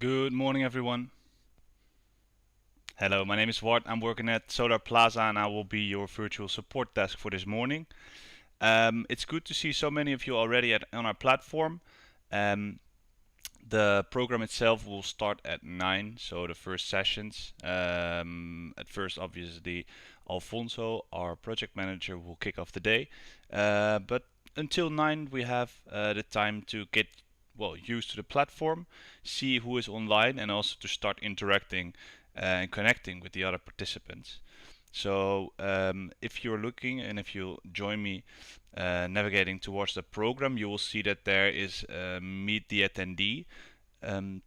Good morning, everyone. Hello, my name is Ward. I'm working at Solar Plaza and I will be your virtual support desk for this morning. It's good to see so many of you already on our platform. Um, the program itself will start at 9, so the first sessions. At first, obviously, Alfonso, our project manager, will kick off the day. But until 9, we have the time to get used to the platform, see who is online, and also to start interacting and connecting with the other participants. So if you're looking and if you join me navigating towards the program, you will see that there is Meet the Attendee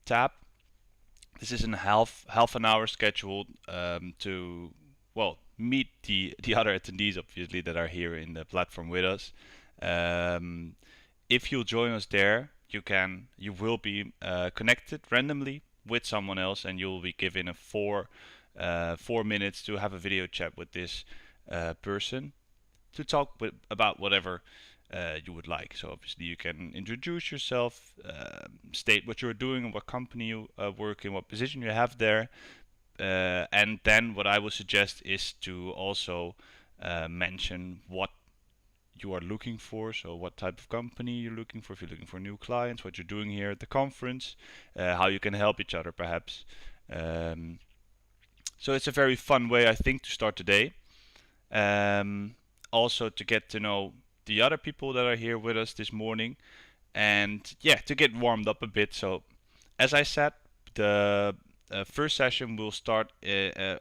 tab. This is in half an hour scheduled to meet the other attendees, obviously, that are here in the platform with us. If you'll join us there, you will be connected randomly with someone else, and you will be given a 4 minutes to have a video chat with this person to talk about whatever you would like. So obviously you can introduce yourself, state what you're doing and what company you work in, what position you have there, and then what I would suggest is to also mention what you are looking for. So what type of company you're looking for, if you're looking for new clients, what you're doing here at the conference, how you can help each other perhaps. Um, so it's a very fun way, I think, to start the day. Also to get to know the other people that are here with us this morning, and yeah, to get warmed up a bit. So as I said, the first session will start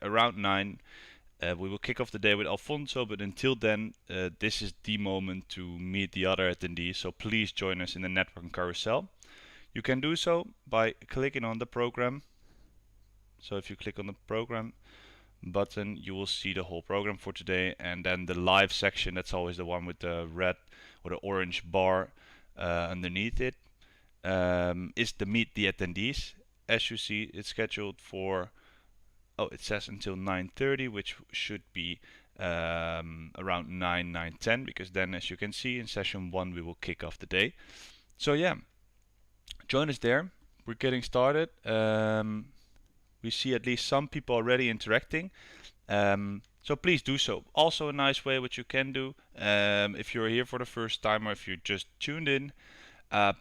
around 9. We will kick off the day with Alfonso, but until then, this is the moment to meet the other attendees. So please join us in the networking carousel. You can do so by clicking on the program. So if you click on the program button, you will see the whole program for today, and then the live section, that's always the one with the red or the orange bar underneath it, is the Meet the Attendees. As you see, it's scheduled for, it says until 9:30, which should be around 9:10, because then, as you can see, in session 1 we will kick off the day. So yeah, join us there. We're getting started. We see at least some people already interacting. So please do so. Also a nice way what you can do, if you're here for the first time or if you just tuned in,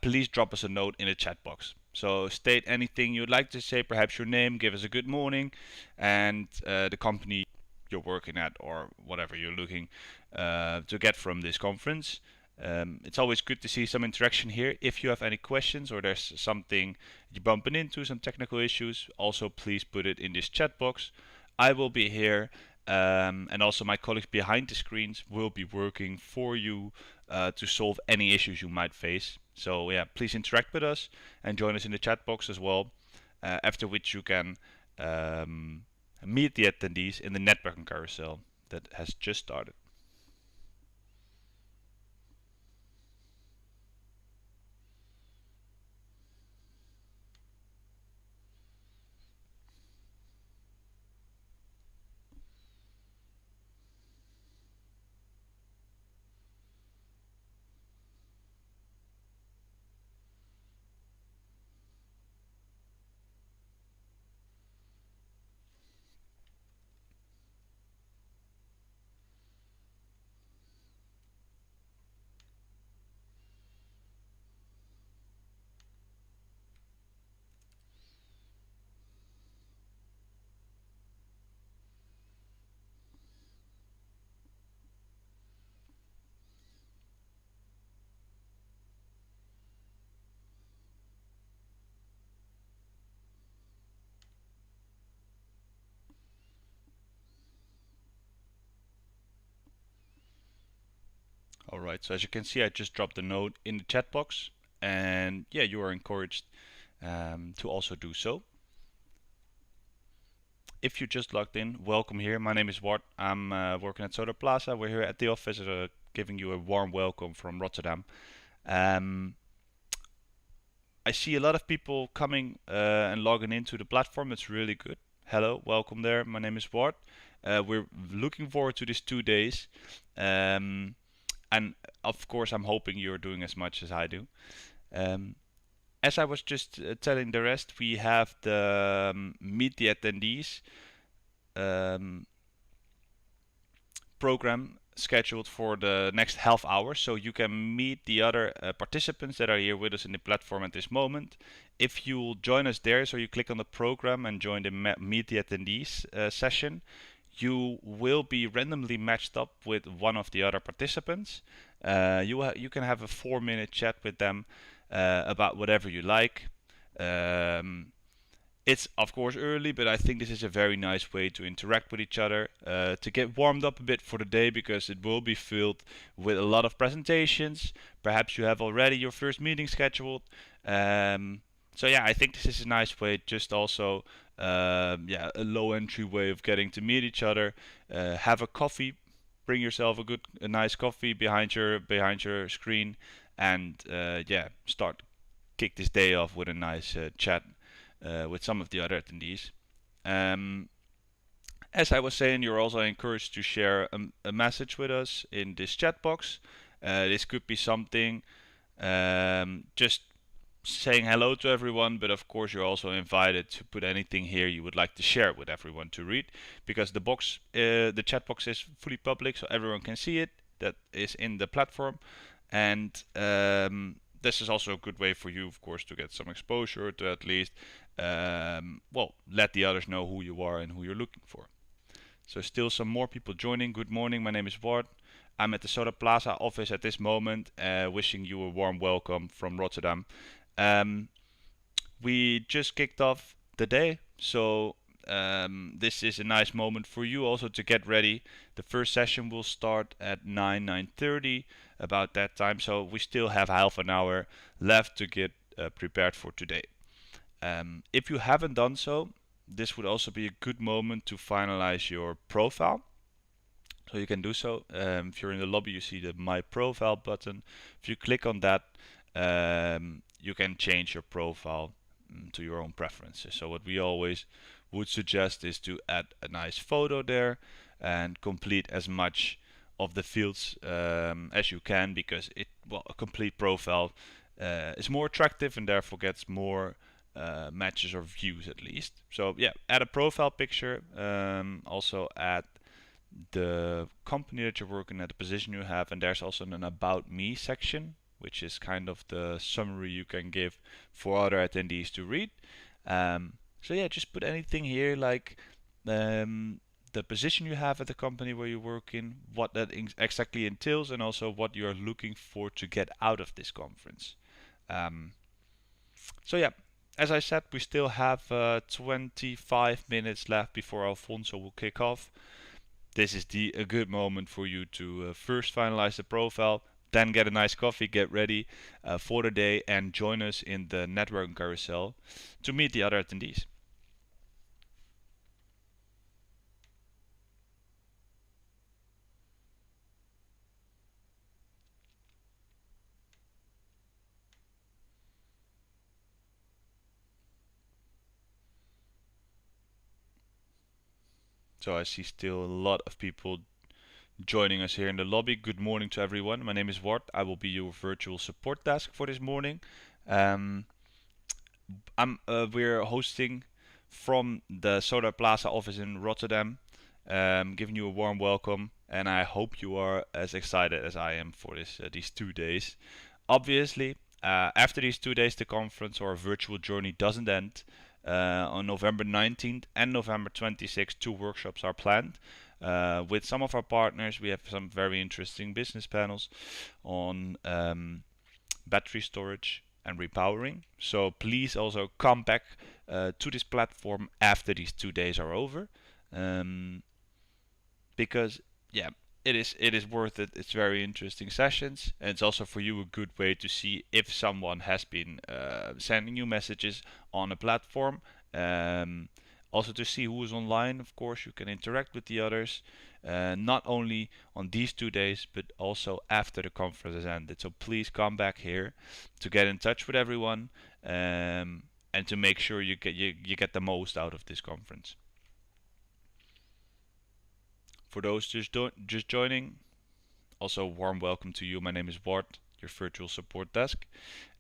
please drop us a note in the chat box. So state anything you'd like to say, perhaps your name, give us a good morning, and the company you're working at or whatever you're looking to get from this conference. It's always good to see some interaction here. If you have any questions or there's something you're bumping into, some technical issues, also please put it in this chat box. I will be here, and also my colleagues behind the screens will be working for you to solve any issues you might face. So yeah, please interact with us and join us in the chat box as well, after which you can meet the attendees in the networking carousel that has just started. Alright, so as you can see, I just dropped a note in the chat box, and yeah, you are encouraged to also do so. If you just logged in, welcome here. My name is Ward. I'm working at Solar Plaza. We're here at the office, giving you a warm welcome from Rotterdam. I see a lot of people coming and logging into the platform. It's really good. Hello, welcome there. My name is Ward. We're looking forward to these 2 days. And of course, I'm hoping you're doing as much as I do. As I was just telling the rest, we have the meet the attendees um, program scheduled for the next half hour, so you can meet the other participants that are here with us in the platform at this moment. If you join us there, so you click on the program and join the meet the attendees session, you will be randomly matched up with one of the other participants. You can have a 4-minute chat with them about whatever you like. Um, it's of course early, but I think this is a very nice way to interact with each other, to get warmed up a bit for the day, because it will be filled with a lot of presentations. Perhaps you have already your first meeting scheduled. So yeah, I think this is a nice way, just also yeah, a low entry way of getting to meet each other. Have a coffee, bring yourself a nice coffee behind your screen, and yeah, start kick this day off with a nice chat with some of the other attendees. Um, as I was saying, you're also encouraged to share a message with us in this chat box. This could be something just saying hello to everyone, but of course you're also invited to put anything here you would like to share with everyone to read, because the chat box is fully public, so everyone can see it. That is in the platform, and this is also a good way for you, of course, to get some exposure, to at least well, let the others know who you are and who you're looking for. So still some more people joining. Good morning, my name is Ward. I'm at the Soda Plaza office at this moment, wishing you a warm welcome from Rotterdam. Um, we just kicked off the day, so this is a nice moment for you also to get ready. The first session will start at 9:30, about that time, so we still have half an hour left to get prepared for today. If you haven't done so, this would also be a good moment to finalize your profile. So you can do so. If you're in the lobby, you see the My Profile button. If you click on that, you can change your profile to your own preferences. So what we always would suggest is to add a nice photo there and complete as much of the fields as you can, because a complete profile is more attractive and therefore gets more matches or views at least. So yeah, add a profile picture. Also add the company that you're working at, the position you have, and there's also an About Me section, which is kind of the summary you can give for other attendees to read. So yeah, just put anything here like the position you have at the company where you work in, what that exactly entails, and also what you're looking for to get out of this conference. So yeah, as I said, we still have 25 minutes left before Alfonso will kick off. This is a good moment for you to first finalize the profile, then get a nice coffee, get ready for the day, and join us in the networking carousel to meet the other attendees. So I see still a lot of people joining us here in the lobby. Good morning to everyone. My name is Ward. I will be your virtual support desk for this morning. Um, we're hosting from the Soda Plaza office in Rotterdam, giving you a warm welcome, and I hope you are as excited as I am for these 2 days. Obviously, after these 2 days, the conference or virtual journey doesn't end. On November 19th and November 26th, two workshops are planned. With some of our partners, we have some very interesting business panels on battery storage and repowering. So please also come back to this platform after these 2 days are over, because yeah, it is worth it. It's very interesting sessions, and it's also for you a good way to see if someone has been sending you messages on a platform. Also to see who is online. Of course, you can interact with the others, not only on these 2 days, but also after the conference has ended. So please come back here to get in touch with everyone, and to make sure you get the most out of this conference. For those just joining, also warm welcome to you. My name is Bart, your virtual support desk.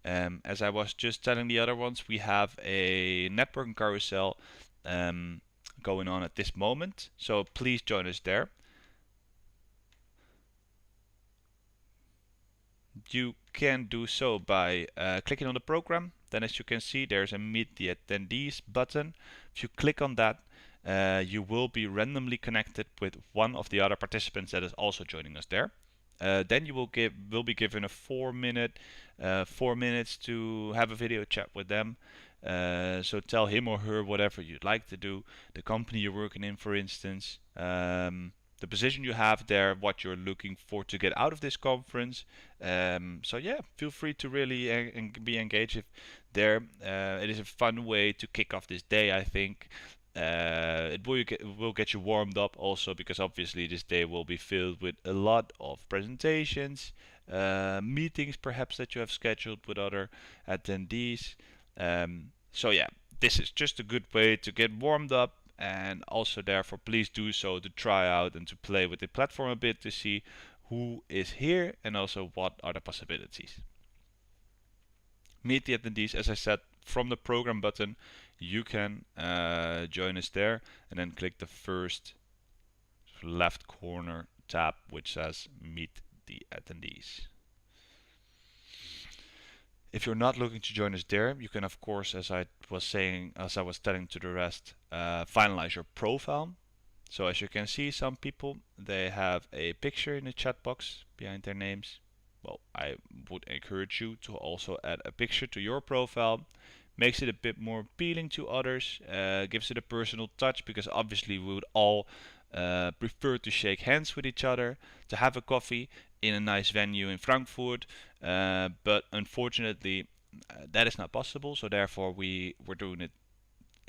As I was just telling the other ones, we have a networking carousel um, going on at this moment. So please join us there. You can do so by clicking on the program. Then, as you can see, there's a Meet the Attendees button. If you click on that, you will be randomly connected with one of the other participants that is also joining us there. Then you will be given a 4 minutes to have a video chat with them. So tell him or her whatever you'd like to do, the company you're working in, for instance, the position you have there, what you're looking for to get out of this conference. So yeah, feel free to really be engaged there. It is a fun way to kick off this day, I think. It will get you warmed up also, because obviously this day will be filled with a lot of presentations, meetings perhaps that you have scheduled with other attendees. So yeah, this is just a good way to get warmed up, and also therefore please do so to try out and to play with the platform a bit to see who is here and also what are the possibilities. Meet the attendees, as I said, from the program button you can join us there, and then click the first left corner tab which says Meet the Attendees. If you're not looking to join us there, you can of course, as I was telling to the rest, finalize your profile. So as you can see, some people, they have a picture in the chat box behind their names. Well, I would encourage you to also add a picture to your profile. Makes it a bit more appealing to others, gives it a personal touch, because obviously we would all prefer to shake hands with each other, to have a coffee in a nice venue in Frankfurt, but unfortunately that is not possible, so therefore we're doing it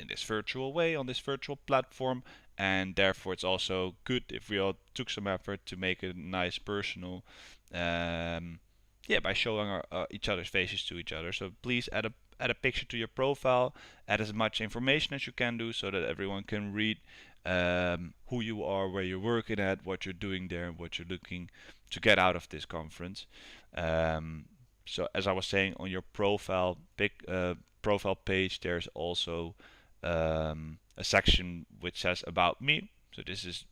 in this virtual way, on this virtual platform, and therefore it's also good if we all took some effort to make it nice personal, by showing each other's faces to each other. So please add a picture to your profile, add as much information as you can do so that everyone can read who you are, where you're working at, what you're doing there, and what you're looking to get out of this conference. So as I was saying, on your profile page, there's also a section which says About Me. So this is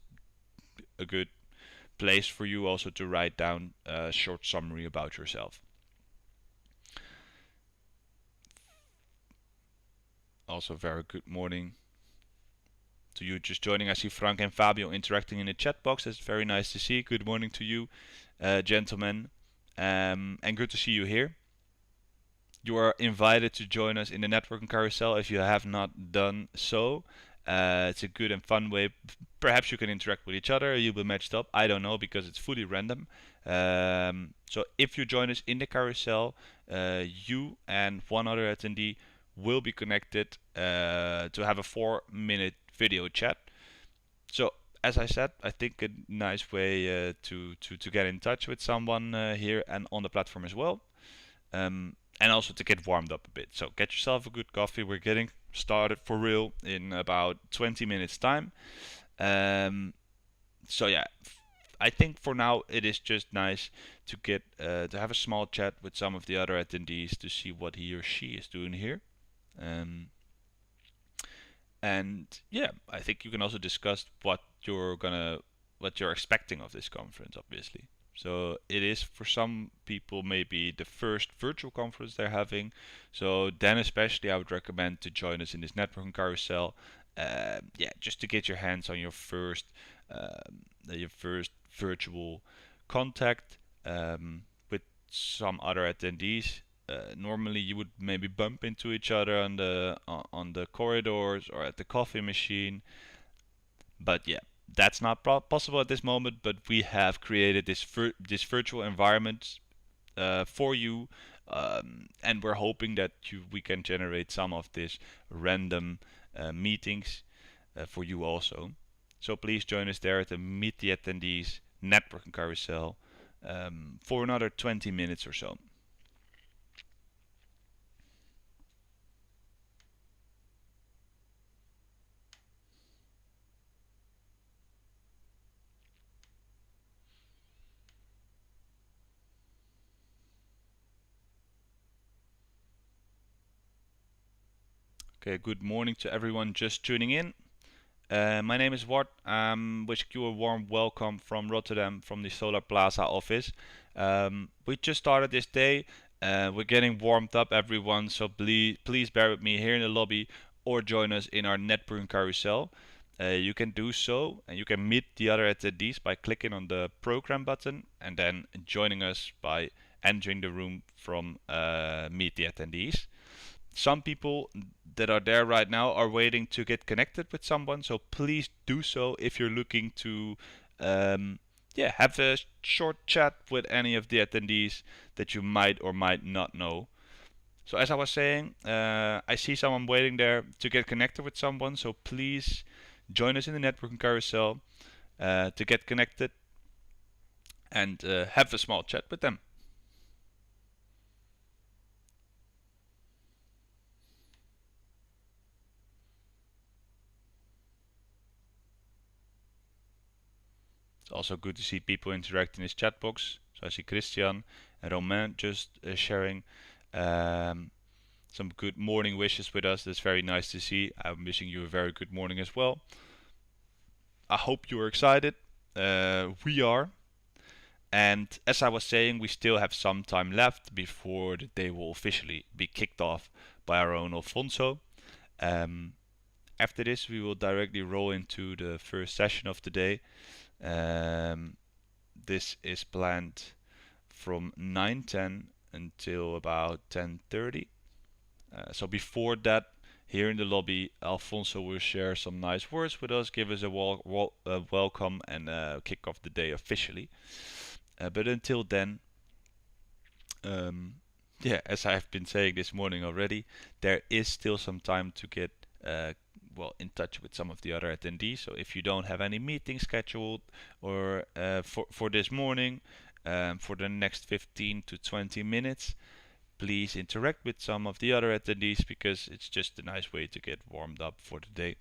a good place for you also to write down a short summary about yourself. Also, very good morning to you just joining. I see Frank and Fabio interacting in the chat box. That's very nice to see. Good morning to you, gentlemen, and good to see you here. You are invited to join us in the networking carousel if you have not done so. It's a good and fun way. Perhaps you can interact with each other. You'll be matched up. I don't know, because it's fully random. So if you join us in the carousel, you and one other attendee will be connected to have a 4-minute video chat. So as I said, I think a nice way to get in touch with someone here and on the platform as well. And also to get warmed up a bit. So get yourself a good coffee. We're getting started for real in about 20 minutes time. So yeah, I think for now it is just nice to get to have a small chat with some of the other attendees to see what he or she is doing here. And yeah, I think you can also discuss what you're expecting of this conference, obviously. So it is for some people maybe the first virtual conference they're having. So then especially I would recommend to join us in this networking carousel. Just to get your hands on your first virtual contact with some other attendees. Normally you would maybe bump into each other on the corridors or at the coffee machine, but yeah, that's not possible at this moment. But we have created this virtual environment for you, and we're hoping that we can generate some of these random meetings for you also. So please join us there at the Meet the Attendees networking carousel for another 20 minutes or so. Okay, good morning to everyone just tuning in. My name is Wart. Wish you a warm welcome from Rotterdam, from the Solar Plaza office. We just started this day. We're getting warmed up, everyone. So please bear with me here in the lobby, or join us in our networking carousel. You can do so, and you can meet the other attendees by clicking on the program button, and then joining us by entering the room from Meet the Attendees. Some people that are there right now are waiting to get connected with someone, so please do so if you're looking to have a short chat with any of the attendees that you might or might not know. So as I was saying, I see someone waiting there to get connected with someone, so please join us in the networking carousel to get connected and have a small chat with them. It's also good to see people interact in this chat box. So I see Christian and Romain just sharing um, some good morning wishes with us. That's very nice to see. I'm wishing you a very good morning as well. I hope you are excited. We are. And as I was saying, we still have some time left before the day will officially be kicked off by our own Alfonso. Um, After this, we will directly roll into the first session of the day. Um, this is planned from 9:10 until about 10:30. So before that, here in the lobby, Alfonso will share some nice words with us, give us a welcome, and kick off the day officially. But until then, um, as I've been saying this morning already, there is still some time to get in touch with some of the other attendees. So if you don't have any meetings scheduled or for this morning, for the next 15 to 20 minutes, please interact with some of the other attendees because it's just a nice way to get warmed up for the day.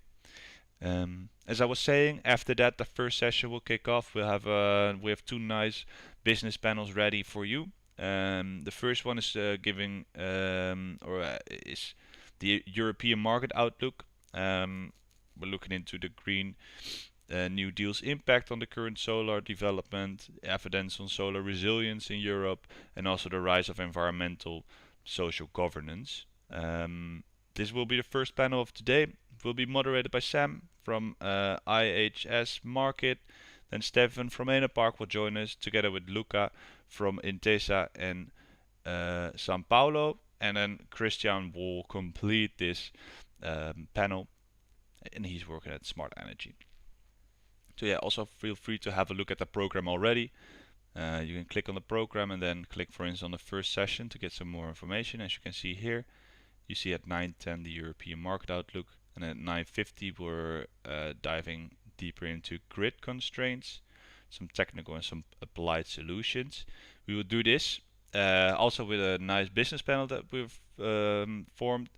As I was saying, after that, the first session will kick off. We have two nice business panels ready for you. The first one is is the European market outlook. We're looking into the Green New Deal's impact on the current solar development, evidence on solar resilience in Europe, and also the rise of environmental social governance. This will be the first panel of today. It will be moderated by Sam from IHS Market. Then Stefan from Enepark will join us together with Luca from Intesa and São Paulo. And then Christian will complete this panel, and he's working at Smart Energy. So yeah, also feel free to have a look at the program already. You can click on the program and then click, for instance, on the first session to get some more information. As you can see here, you see at 9:10 the European market outlook, and at 9:50 we're diving deeper into grid constraints, some technical and some applied solutions. We will do this also with a nice business panel that we've formed.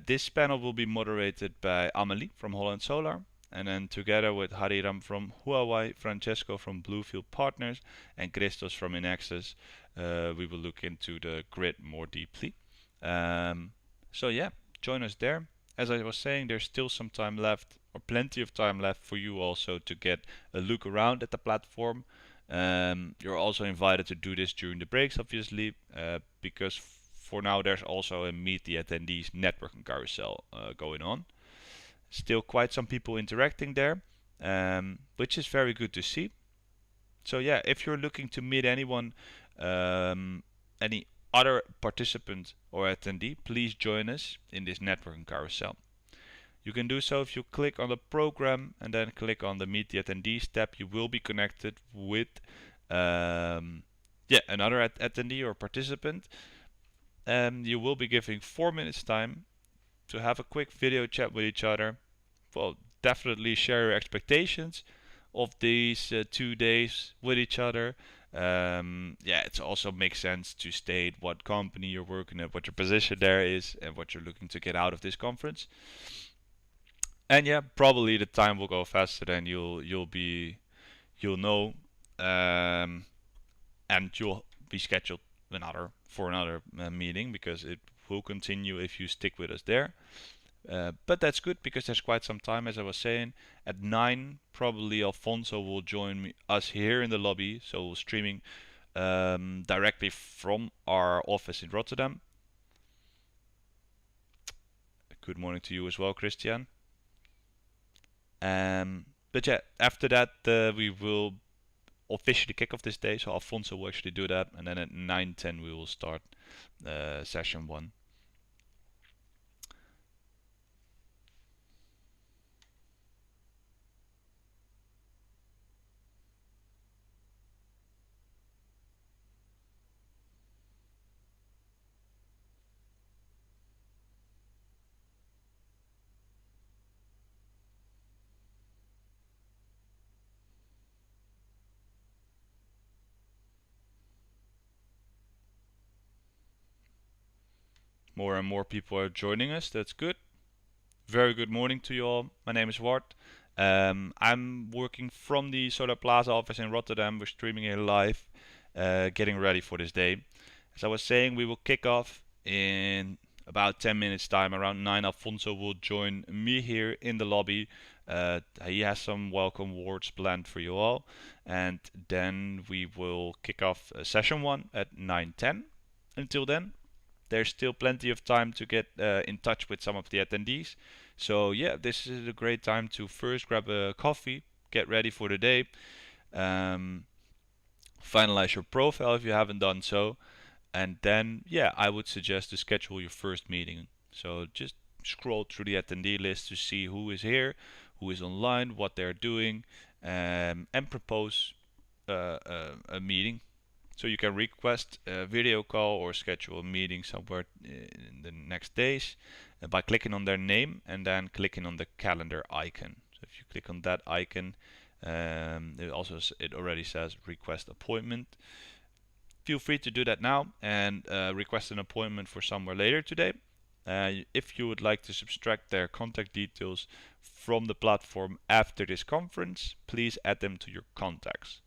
This panel will be moderated by Amelie from Holland Solar, and then together with Hariram from Huawei, Francesco from Bluefield Partners, and Christos from Inaxis, we will look into the grid more deeply. So yeah, join us there. As I was saying, there's still some time left, or plenty of time left for you also to get a look around at the platform. You're also invited to do this during the breaks, obviously, because for now there's also a Meet the Attendees networking carousel going on. Still quite some people interacting there, which is very good to see. So yeah, if you're looking to meet anyone, any other participant or attendee, please join us in this networking carousel. You can do so if you click on the program and then click on the Meet the Attendees tab. You will be connected with another attendee or participant. You will be giving 4 minutes time to have a quick video chat with each other. Well, definitely share your expectations of these 2 days with each other. It also makes sense to state what company you're working at, what your position there is, and what you're looking to get out of this conference. And yeah, probably the time will go faster than you'll know, and you'll be scheduled for another meeting because it will continue if you stick with us there. But that's good because there's quite some time, as I was saying. At 9, probably Alfonso will join us here in the lobby, so we're streaming directly from our office in Rotterdam. Good morning to you as well, Christian. But yeah, after that, we will officially kick off this day. So Alfonso will actually do that, and then at 9:10 we will start session 1. More and more people are joining us. That's good. Very good morning to you all. My name is Wart. I'm working from the Solar Plaza office in Rotterdam. We're streaming here live, getting ready for this day. As I was saying, we will kick off in about 10 minutes time. Around 9, Alfonso will join me here in the lobby. He has some welcome words planned for you all. And then we will kick off session 1 at 9:10. Until then, there's still plenty of time to get in touch with some of the attendees. So yeah, this is a great time to first grab a coffee, get ready for the day, um, finalize your profile if you haven't done so, and then yeah, I would suggest to schedule your first meeting. So just scroll through the attendee list to see who is here, who is online, what they're doing, and propose a meeting. So you can request a video call or schedule a meeting somewhere in the next days by clicking on their name and then clicking on the calendar icon. So if you click on that icon, it already says request appointment. Feel free to do that now and request an appointment for somewhere later today. If you would like to subtract their contact details from the platform after this conference, please add them to your contacts.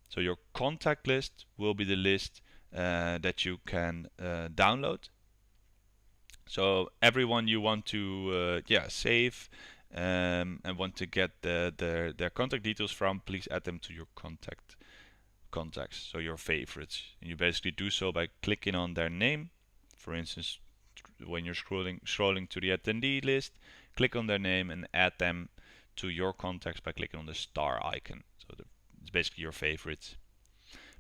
So your contact list will be the list that you can download. So everyone you want to save and want to get their contact details from, please add them to your contacts, so your favorites. And you basically do so by clicking on their name. For instance, when you're scrolling to the attendee list, click on their name and add them to your contacts by clicking on the star icon. So it's basically your favorites.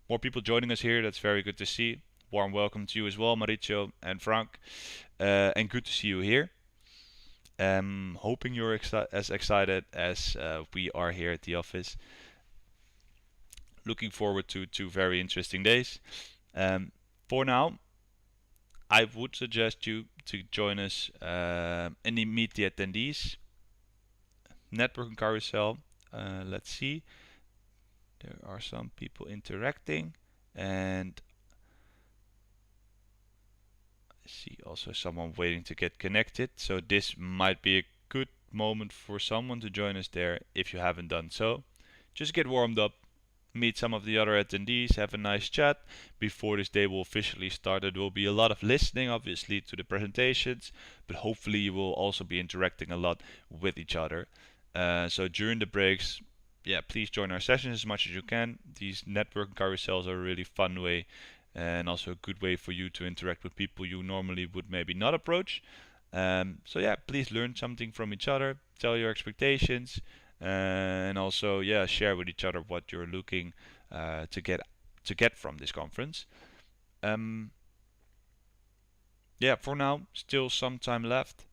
More people joining us here. That's very good to see. Warm welcome to you as well, Mauricio and Frank. And good to see you here. Hoping you're as excited as we are here at the office. Looking forward to 2 very interesting days. For now, I would suggest you to join us and meet the attendees. Networking carousel. Let's see. There are some people interacting, and I see also someone waiting to get connected. So this might be a good moment for someone to join us there if you haven't done so. Just get warmed up, meet some of the other attendees, have a nice chat before this day will officially start. There will be a lot of listening, obviously, to the presentations, but hopefully you will also be interacting a lot with each other. So during the breaks, yeah, please join our sessions as much as you can. These networking carousels are a really fun way and also a good way for you to interact with people you normally would maybe not approach. So yeah, please learn something from each other, tell your expectations, and also yeah, share with each other what you're looking to get from this conference. Yeah, for now, still some time left.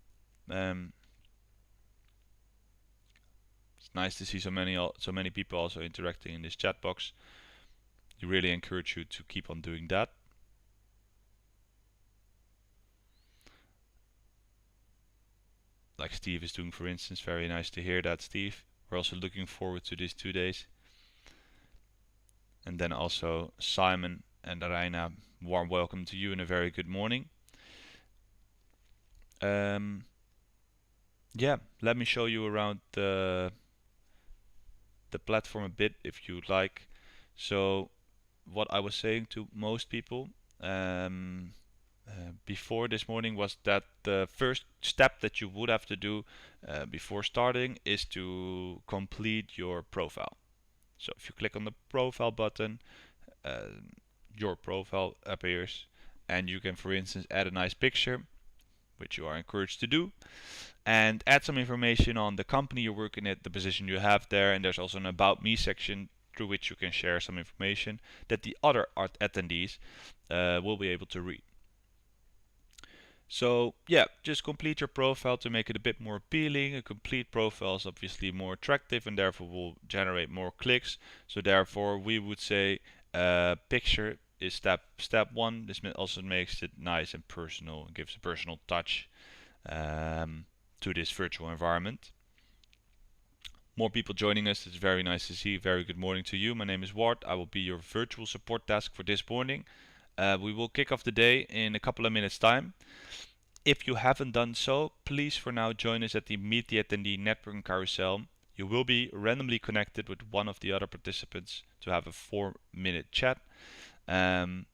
It's nice to see so many people also interacting in this chat box. We really encourage you to keep on doing that. Like Steve is doing, for instance. Very nice to hear that, Steve. We're also looking forward to these 2 days. And then also Simon and Araina, warm welcome to you and a very good morning. Yeah, let me show you around the platform a bit if you'd like. So what I was saying to most people, before this morning was that the first step that you would have to do before starting is to complete your profile. So if you click on the profile button, uh, your profile appears, and you can, for instance, add a nice picture, which you are encouraged to do, and add some information on the company you're working at, the position you have there, and there's also an About Me section through which you can share some information that the other art attendees will be able to read. So yeah, just complete your profile to make it a bit more appealing. A complete profile is obviously more attractive and therefore will generate more clicks. So therefore we would say picture is step one. This also makes it nice and personal and gives a personal touch to this virtual environment. More people joining us. It's very nice to see. Very good morning to you. My name is Ward. I will be your virtual support desk for this morning. We will kick off the day in a couple of minutes time. If you haven't done so, please for now join us at the Meet the Attendee Networking Carousel. You will be randomly connected with one of the other participants to have a 4-minute chat. So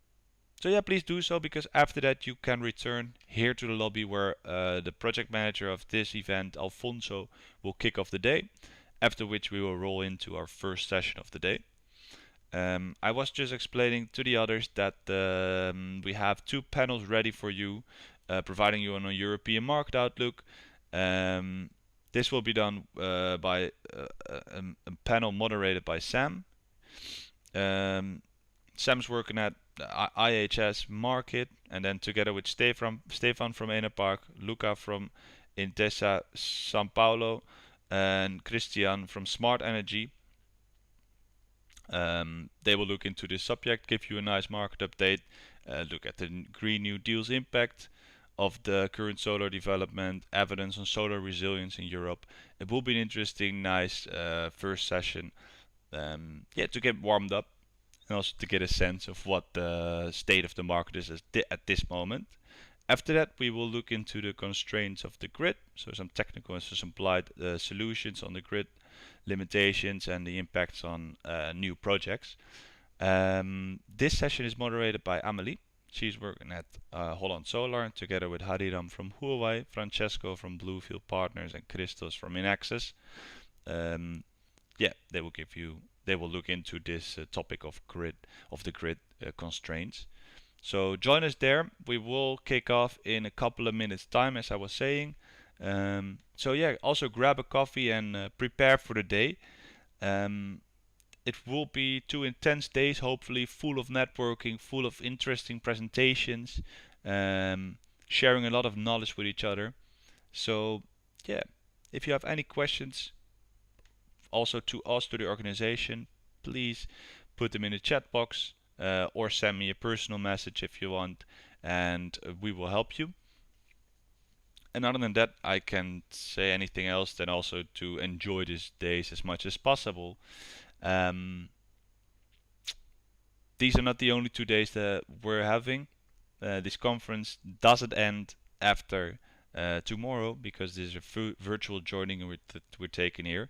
yeah, please do so, because after that you can return here to the lobby where the project manager of this event, Alfonso, will kick off the day, after which we will roll into our first session of the day. I was just explaining to the others that we have 2 panels ready for you, providing you on a European market outlook. This will be done by a panel moderated by Sam. Sam's working at IHS Market, and then together with Stefan from Enerpark, Luca from Intesa São Paulo, and Christian from Smart Energy. They will look into this subject, give you a nice market update, look at the Green New Deal's impact of the current solar development, evidence on solar resilience in Europe. It will be an interesting, nice first session. To get warmed up and also to get a sense of what the state of the market is at this moment. After that, we will look into the constraints of the grid, so some technical and some applied solutions on the grid, limitations and the impacts on new projects. This session is moderated by Amelie. She's working at Holland Solar together with Hariram from Huawei, Francesco from Bluefield Partners, and Christos from Inaxis. They will look into this topic of the grid constraints. So join us there. We will kick off in a couple of minutes time, as I was saying. Also grab a coffee and prepare for the day. It will be 2 intense days, hopefully full of networking, full of interesting presentations, sharing a lot of knowledge with each other. So yeah, if you have any questions also to us, to the organization, please put them in the chat box. Or send me a personal message if you want, and we will help you. And other than that, I can't say anything else than also to enjoy these days as much as possible. These are not the only 2 days that we're having. This conference doesn't end after tomorrow, because there's a virtual joining we're taking here.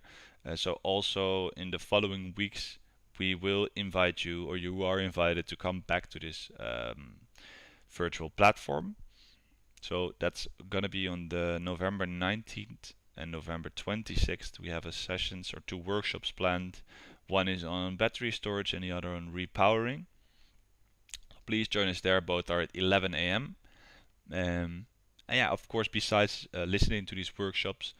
So also in the following weeks, we will invite you, or you are invited, to come back to this virtual platform. So that's gonna be on the November 19th and November 26th. We have a sessions or 2 workshops planned. One is on battery storage and the other on repowering. Please join us there. Both are at 11 a.m. And yeah, of course, besides listening to these workshops,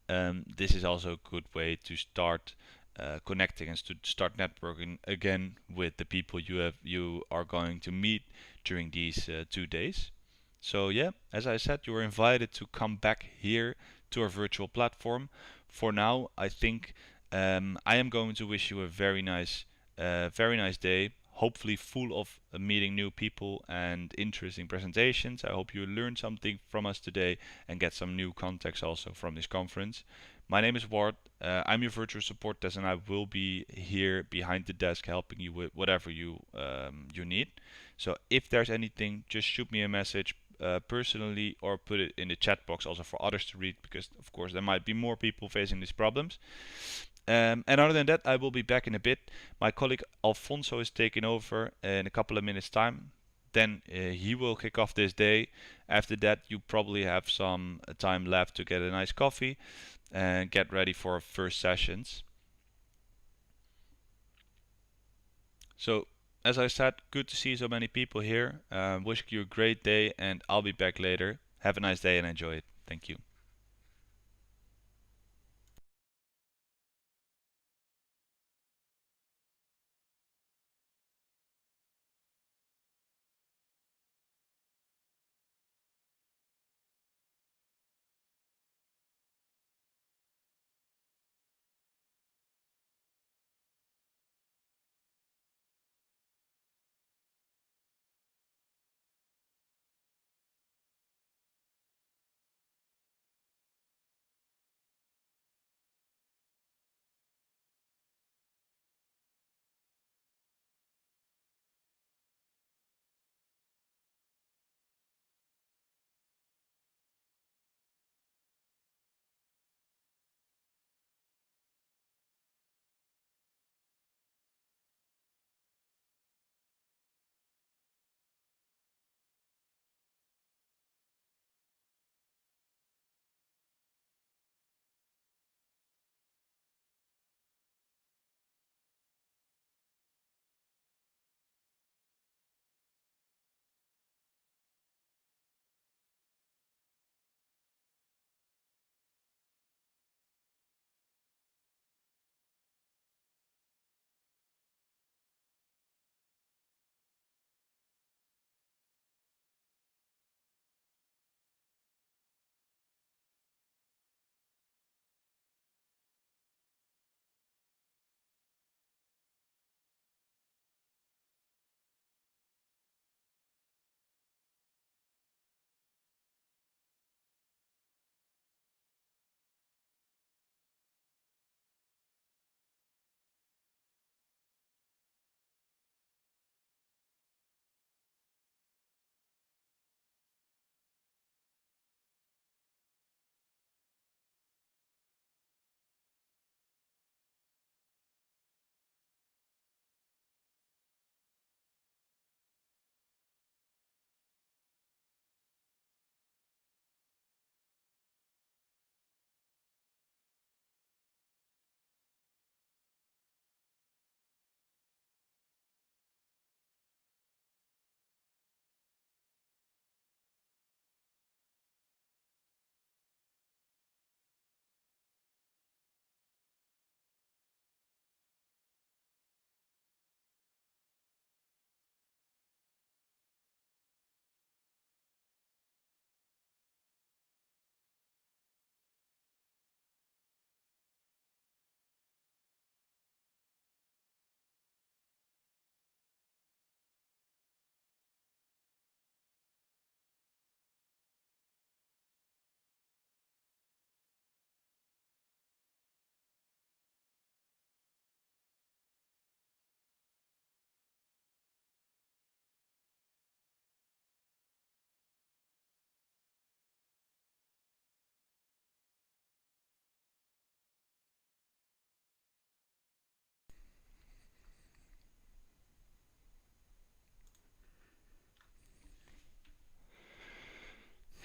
this is also a good way to start connecting and to start networking again with the people you are going to meet during these 2 days. So yeah, as I said, you are invited to come back here to our virtual platform. For now, I think I am going to wish you a very nice day. Hopefully full of meeting new people and interesting presentations. I hope you learned something from us today and get some new context also from this conference. My name is Ward. I'm your virtual support desk, and I will be here behind the desk helping you with whatever you need. So if there's anything, just shoot me a message personally or put it in the chat box also for others to read, because of course there might be more people facing these problems. And other than that, I will be back in a bit. My colleague Alfonso is taking over in a couple of minutes time. then he will kick off this day. After that, you probably have some time left to get a nice coffee and get ready for first sessions. So, as I said, good to see so many people here. Wishing you a great day, and I'll be back later. Have a nice day and enjoy it. Thank you.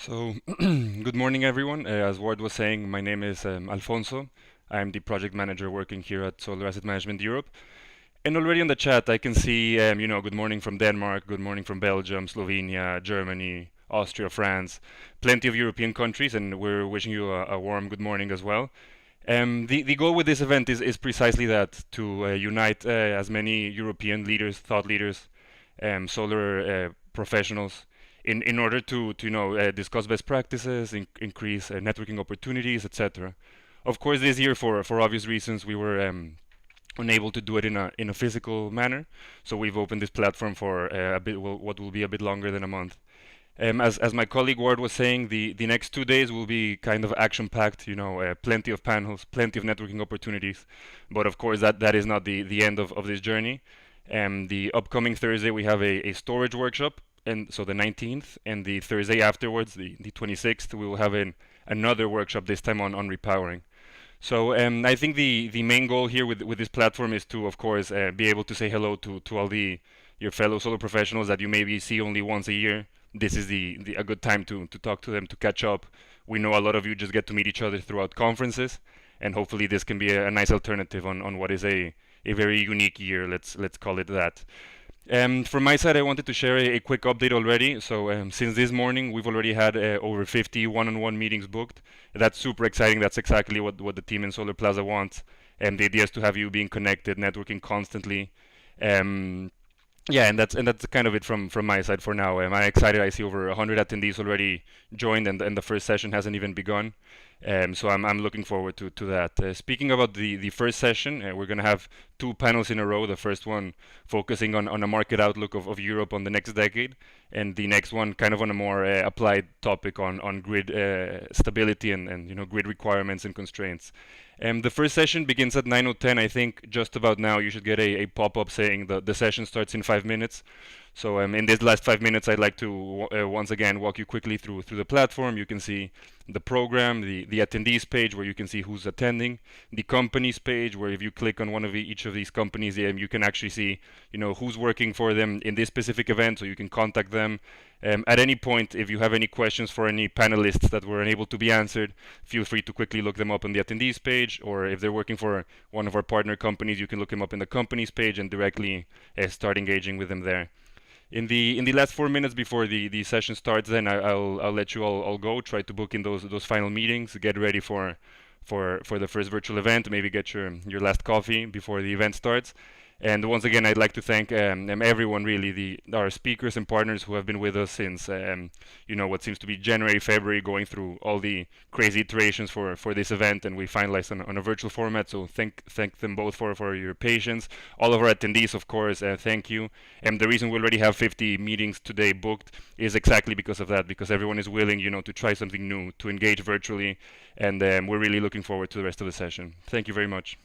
So, good morning, everyone. As Ward was saying, my name is Alfonso. I'm the project manager working here at Solar Asset Management Europe. And already on the chat, I can see, good morning from Denmark, good morning from Belgium, Slovenia, Germany, Austria, France, plenty of European countries, and we're wishing you a warm good morning as well. The goal with this event is precisely that to unite as many European leaders, thought leaders, solar professionals in order to discuss best practices, increase networking opportunities, etc. Of course, this year, for obvious reasons, we were unable to do it in a physical manner, so we've opened this platform for a bit what will be a bit longer than a month. As my colleague Ward was saying, the next 2 days will be kind of action packed. Plenty of panels, plenty of networking opportunities. But of course, that is not the end of this journey. The upcoming Thursday we have a storage workshop, and so the 19th, and the Thursday afterwards, the 26th, we will have another workshop, this time on repowering. So I think the main goal here with this platform is to, of course, be able to say hello to all the your fellow solar professionals that you maybe see only once a year. This is a good time to talk to them, to catch up. We know a lot of you just get to meet each other throughout conferences, and hopefully this can be a nice alternative on what is a very unique year. Let's call it that. From my side, I wanted to share a quick update already. So since this morning, we've already had over 50 one-on-one meetings booked. That's super exciting. That's exactly what the team in Solar Plaza wants. And the idea is to have you being connected, networking constantly. Um, yeah, and that's kind of it from my side for now. I'm excited. I see over 100 attendees already joined, and the first session hasn't even begun. So I'm looking forward to that. Speaking about the first session, we're gonna have two panels in a row. The first one focusing on a market outlook of Europe on the next decade, and the next one kind of on a more applied topic on grid stability and grid requirements and constraints. The first session begins at 9:10. I think just about now you should get a pop-up saying the session starts in 5 minutes. So in these last 5 minutes, I'd like to once again walk you quickly through the platform. You can see the program, the attendees page where you can see who's attending, the companies page where if you click on one of each of these companies, you can actually see who's working for them in this specific event, so you can contact them. At any point, if you have any questions for any panelists that were unable to be answered, feel free to quickly look them up on the attendees page, or if they're working for one of our partner companies, you can look them up in the companies page and directly start engaging with them there. In the last 4 minutes before the session starts, then I'll let you all go. Try to book in those final meetings. Get ready for the first virtual event. Maybe get your last coffee before the event starts. And once again, I'd like to thank everyone, really, our speakers and partners who have been with us since what seems to be January, February, going through all the crazy iterations for this event, and we finalized on a virtual format. So thank them both for your patience. All of our attendees, of course, thank you. And the reason we already have 50 meetings today booked is exactly because of that, because everyone is willing, to try something new, to engage virtually, and we're really looking forward to the rest of the session. Thank you very much.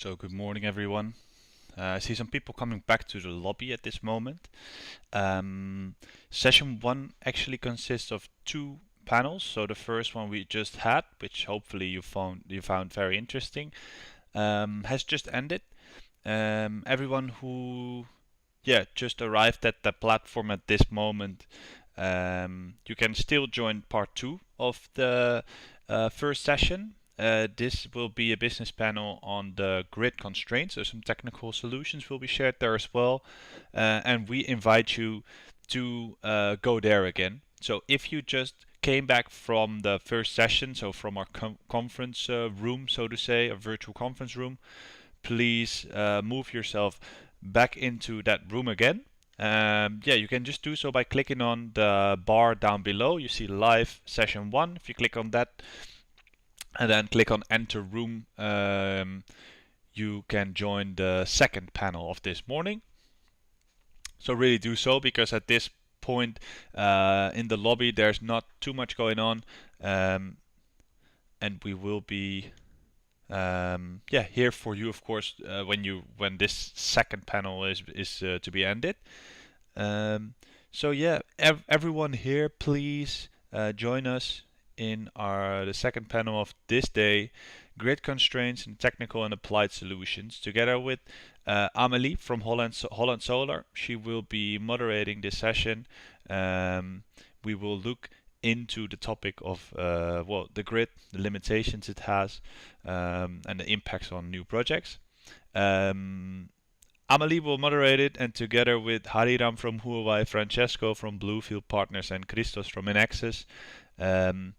So good morning, everyone. I see some people coming back to the lobby at this moment. Session one actually consists of two panels. So the first one we just had, which hopefully you found very interesting, has just ended. Everyone who just arrived at the platform at this moment, you can still join part two of the first session. This will be a business panel on the grid constraints, so some technical solutions will be shared there as well. And we invite you to go there again. So if you just came back from the first session, so from our conference room, so to say, a virtual conference room, please move yourself back into that room again. You can just do so by clicking on the bar down below. You see live session 1. If you click on that and then click on enter room, you can join the second panel of this morning. So really do so, because at this point in the lobby there's not too much going on, and we will be here for you, of course, when this second panel is to be ended. Everyone here, please join us in the second panel of this day, Grid Constraints and Technical and Applied Solutions, together with Amelie from Holland Solar. She will be moderating this session. We will look into the topic of the grid, the limitations it has, and the impacts on new projects. Amelie will moderate it, and together with Hariram from Huawei, Francesco from Bluefield Partners, and Christos from Inaxis, they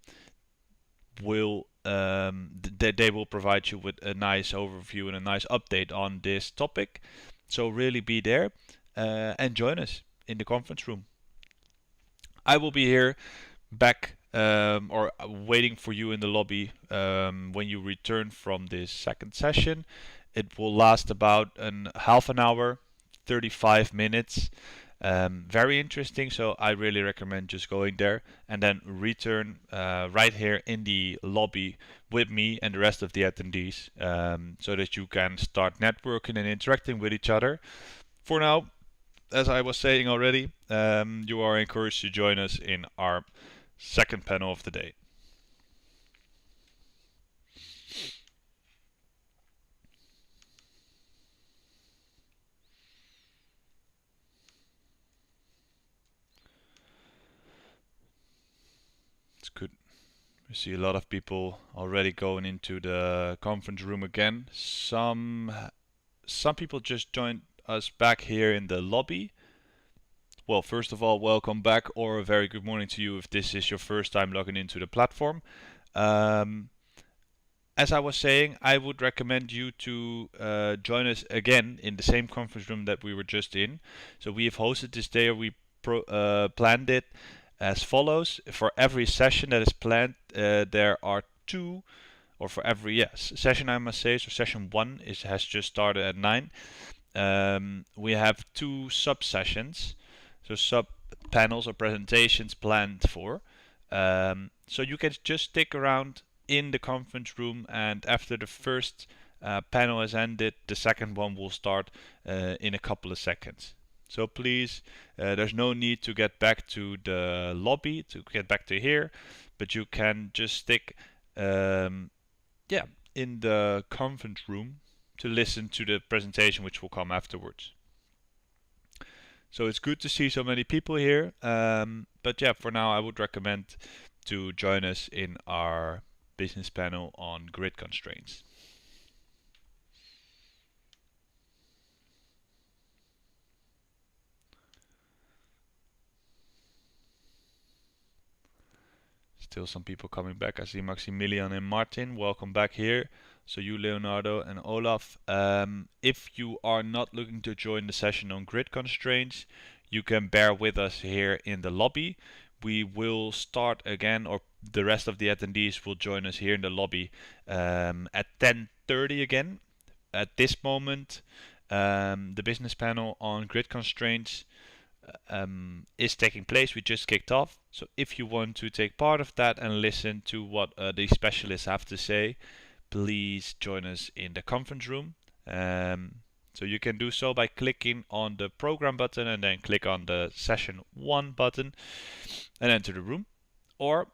will provide you with a nice overview and a nice update on this topic. So really be there and join us in the conference room. I will be here back or waiting for you in the lobby when you return from this second session. It will last about half an hour, 35 minutes. Very interesting, so I really recommend just going there and then return right here in the lobby with me and the rest of the attendees, so that you can start networking and interacting with each other. For now, as I was saying already, you are encouraged to join us in our second panel of the day. It's good. We see a lot of people already going into the conference room again. Some people just joined us back here in the lobby. Well, first of all, welcome back, or a very good morning to you if this is your first time logging into the platform. As I was saying, I would recommend you to join us again in the same conference room that we were just in. So we have hosted this day, or we planned it as follows. For every session that is planned, there are two, or for every session, I must say, so session 1 has just started at 9. We have two sub-sessions, so sub-panels or presentations planned for. So you can just stick around in the conference room, and after the first panel has ended, the second one will start in a couple of seconds. So please, there's no need to get back to the lobby, to get back to here, but you can just stick in the conference room to listen to the presentation which will come afterwards. So it's good to see so many people here, but for now I would recommend to join us in our business panel on grid constraints. Still some people coming back. I see Maximilian and Martin. Welcome back here. So you, Leonardo and Olaf. If you are not looking to join the session on grid constraints, you can bear with us here in the lobby. We will start again, or the rest of the attendees will join us here in the lobby at 10:30 again. At this moment, the business panel on grid constraints is taking place. We just kicked off. So if you want to take part of that and listen to what the specialists have to say, please join us in the conference room. Um, so you can do so by clicking on the program button and then click on the session 1 button and enter the room. Or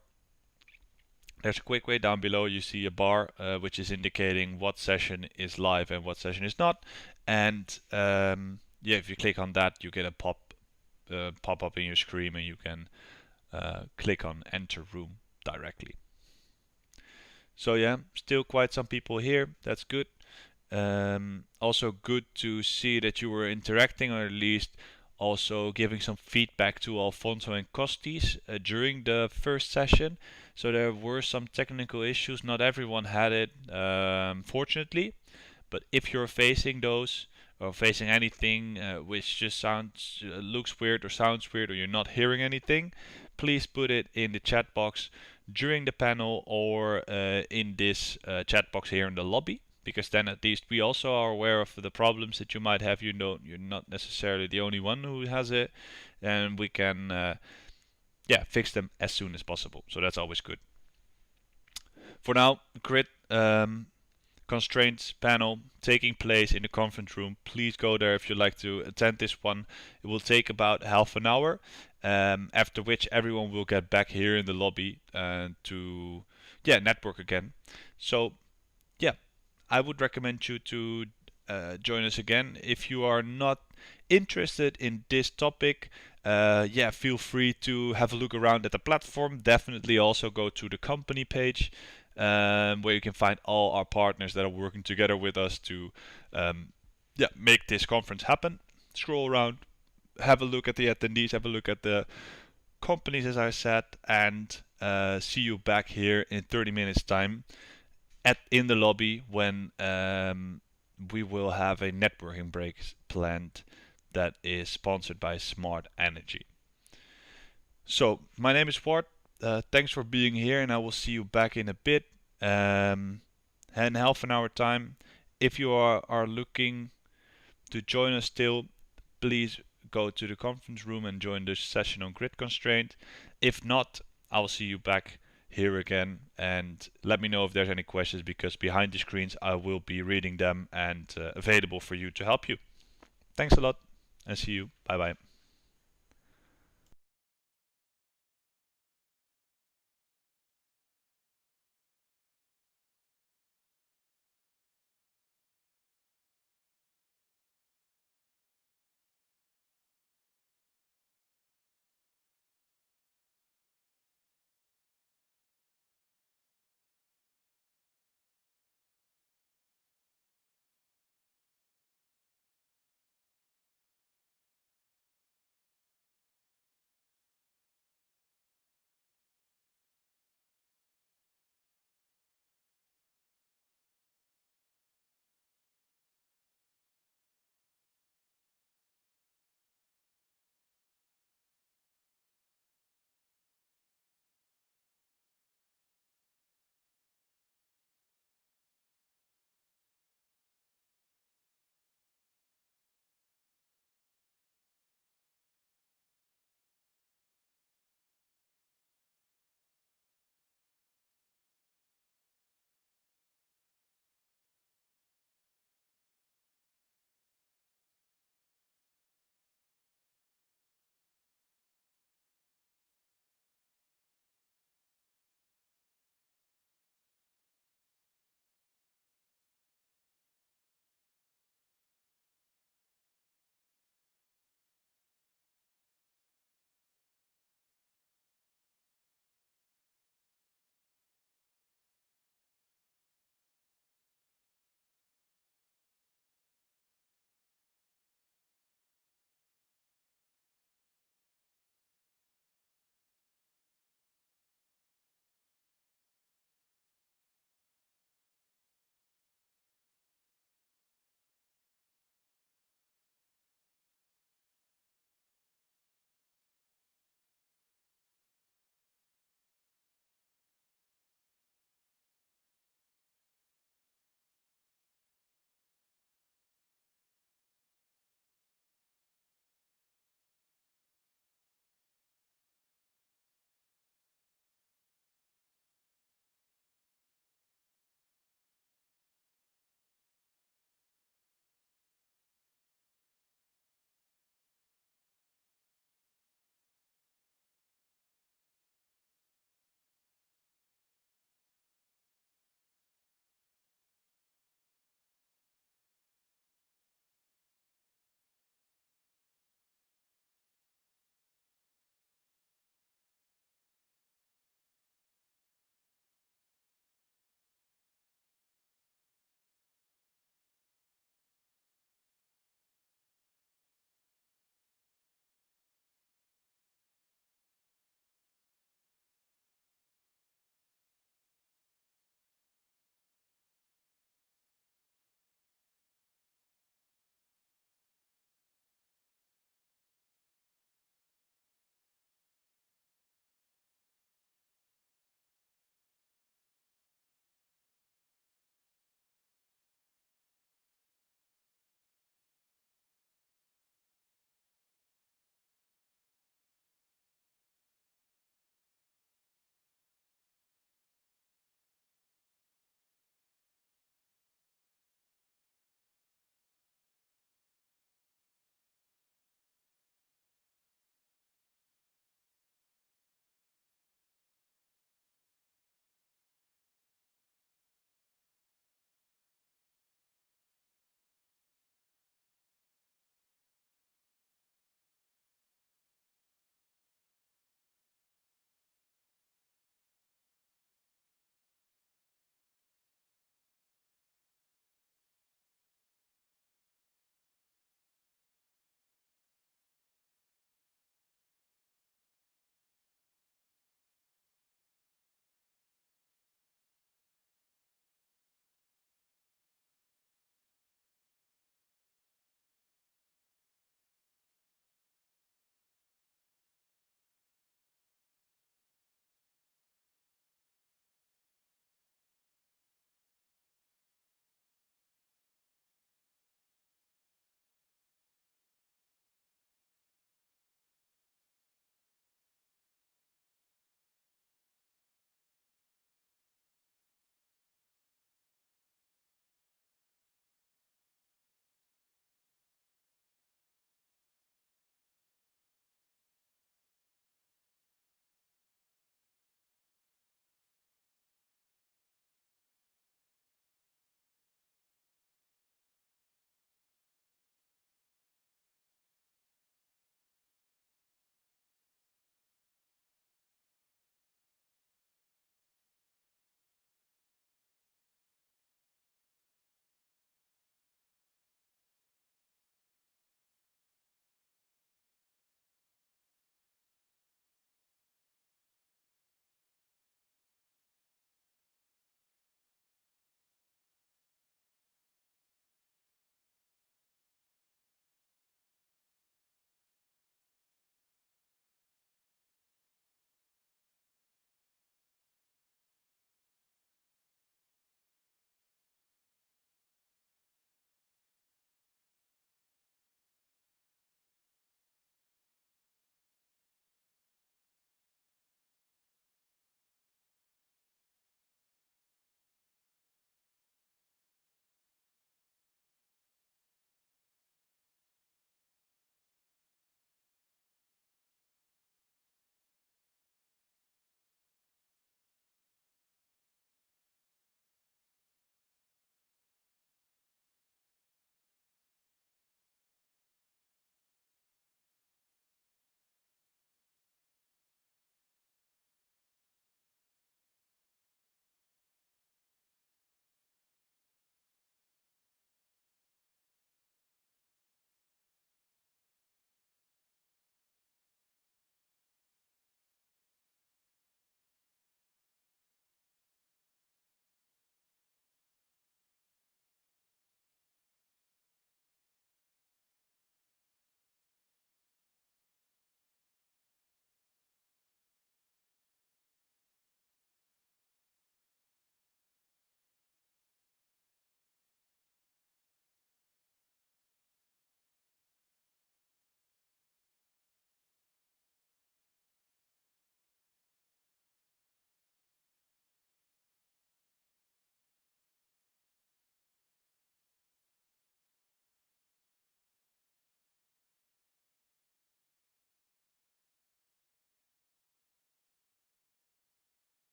there's a quick way down below. You see a bar which is indicating what session is live and what session is not. And yeah, if you click on that, you get a pop up in your screen, and you can click on enter room directly. So yeah, still quite some people here. That's good. Also good to see that you were interacting, or at least also giving some feedback to Alfonso and Costis during the first session. So there were some technical issues. Not everyone had it, fortunately. But if you're facing those, or facing anything which just looks weird or sounds weird, or you're not hearing anything, please put it in the chat box during the panel, or in this chat box here in the lobby, because then at least we also are aware of the problems that you might have. You know, you're not necessarily the only one who has it, and we can yeah, fix them as soon as possible. So that's always good. For now, grid constraints panel taking place in the conference room. Please go there if you'd like to attend this one. It will take about half an hour, after which everyone will get back here in the lobby to network again. So yeah, I would recommend you to join us again. If you are not interested in this topic, feel free to have a look around at the platform. Definitely also go to the company page, where you can find all our partners that are working together with us to make this conference happen. Scroll around, have a look at the attendees, have a look at the companies, as I said, and see you back here in 30 minutes time in the lobby when we will have a networking break planned that is sponsored by Smart Energy. So my name is Ward. Thanks for being here, and I will see you back in a bit. In half an hour time. If you are looking to join us still, please go to the conference room and join the session on grid constraint. If not, I'll see you back here again, and let me know if there's any questions, because behind the screens I will be reading them and available for you to help you. Thanks a lot, and see you. Bye bye.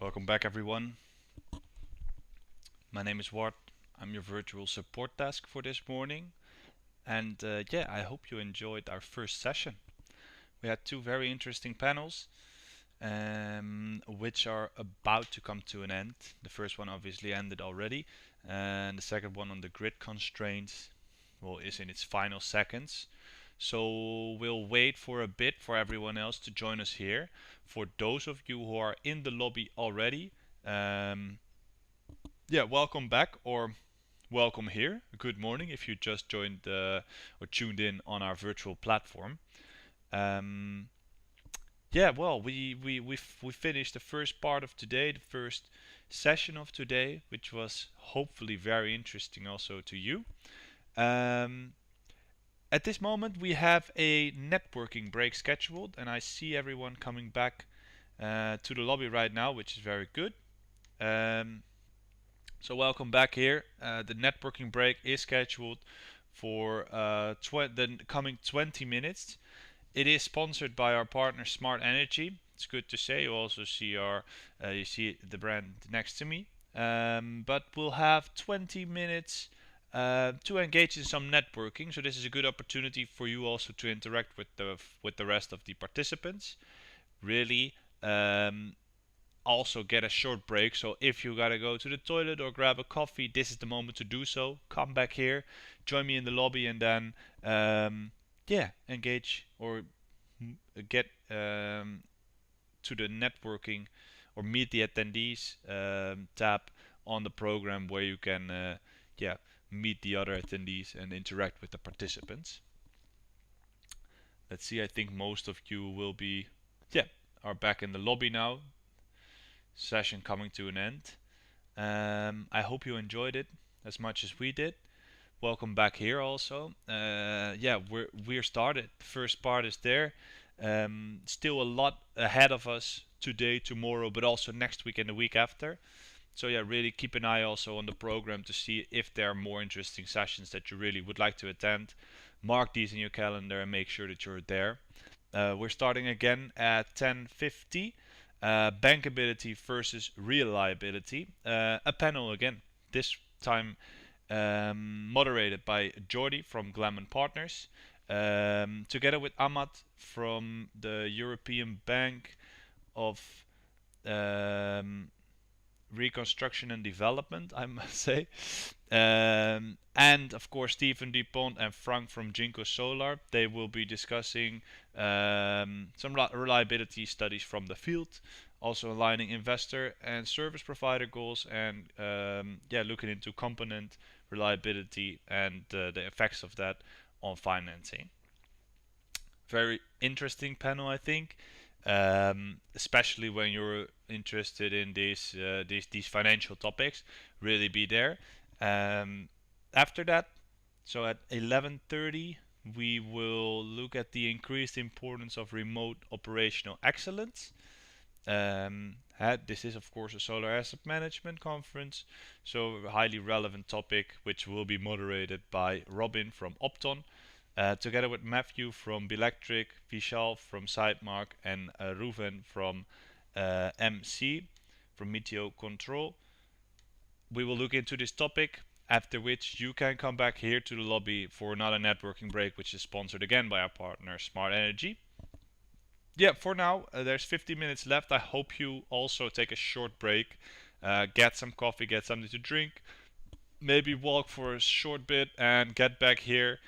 Welcome back, everyone. My name is Ward. I'm your virtual support desk for this morning. And yeah, I hope you enjoyed our first session. We had two very interesting panels, which are about to come to an end. The first one obviously ended already, and the second one on the grid constraints, well, is in its final seconds. So we'll wait for a bit for everyone else to join us here. For those of you who are in the lobby already, um, yeah, welcome back or welcome here. Good morning if you just joined or tuned in on our virtual platform. Um, yeah, well, we finished the first part of today, the first session of today, which was hopefully very interesting also to you. Um, at this moment, we have a networking break scheduled, and I see everyone coming back to the lobby right now, which is very good. Um, So welcome back here. The networking break is scheduled for the coming 20 minutes. It is sponsored by our partner Smart Energy. It's good to say. You also see you see the brand next to me. But we'll have 20 minutes to engage in some networking. So this is a good opportunity for you also to interact with the rest of the participants. Really, also get a short break. So if you gotta go to the toilet or grab a coffee, this is the moment to do so. Come back here, join me in the lobby, and then yeah, engage or get to the networking or meet the attendees tab on the program where you can yeah, meet the other attendees and interact with the participants. Let's see. I think most of you will be yeah, are back in the lobby now. Session coming to an end. I hope you enjoyed it as much as we did. Welcome back here also. Yeah, we're started. The first part is there. Still a lot ahead of us today, tomorrow, but also next week and the week after. So yeah, really keep an eye also on the program to see if there are more interesting sessions that you really would like to attend. Mark these in your calendar and make sure that you're there. We're starting again at 10:50. Bankability versus reliability. A panel again. This time moderated by Jordi from Glamon Partners, together with Ahmad from the European Bank of um, Reconstruction and Development, I must say. And of course, Stephen Dupont and Frank from Jinko Solar. They will be discussing some reliability studies from the field, also aligning investor and service provider goals, and yeah, looking into component reliability and the effects of that on financing. Very interesting panel, I think, especially when you're interested in these financial topics. Really be there. Um, After that, so at 11:30, we will look at the increased importance of remote operational excellence. This is of course a solar asset management conference, so a highly relevant topic which will be moderated by Robin from Opton, together with Matthew from Belectric, Vishal from Sidemark, and Ruven from MC, from Meteo Control. We will look into this topic, after which you can come back here to the lobby for another networking break, which is sponsored again by our partner Smart Energy. Yeah, for now, there's 50 minutes left. I hope you also take a short break, get some coffee, get something to drink, maybe walk for a short bit, and get back here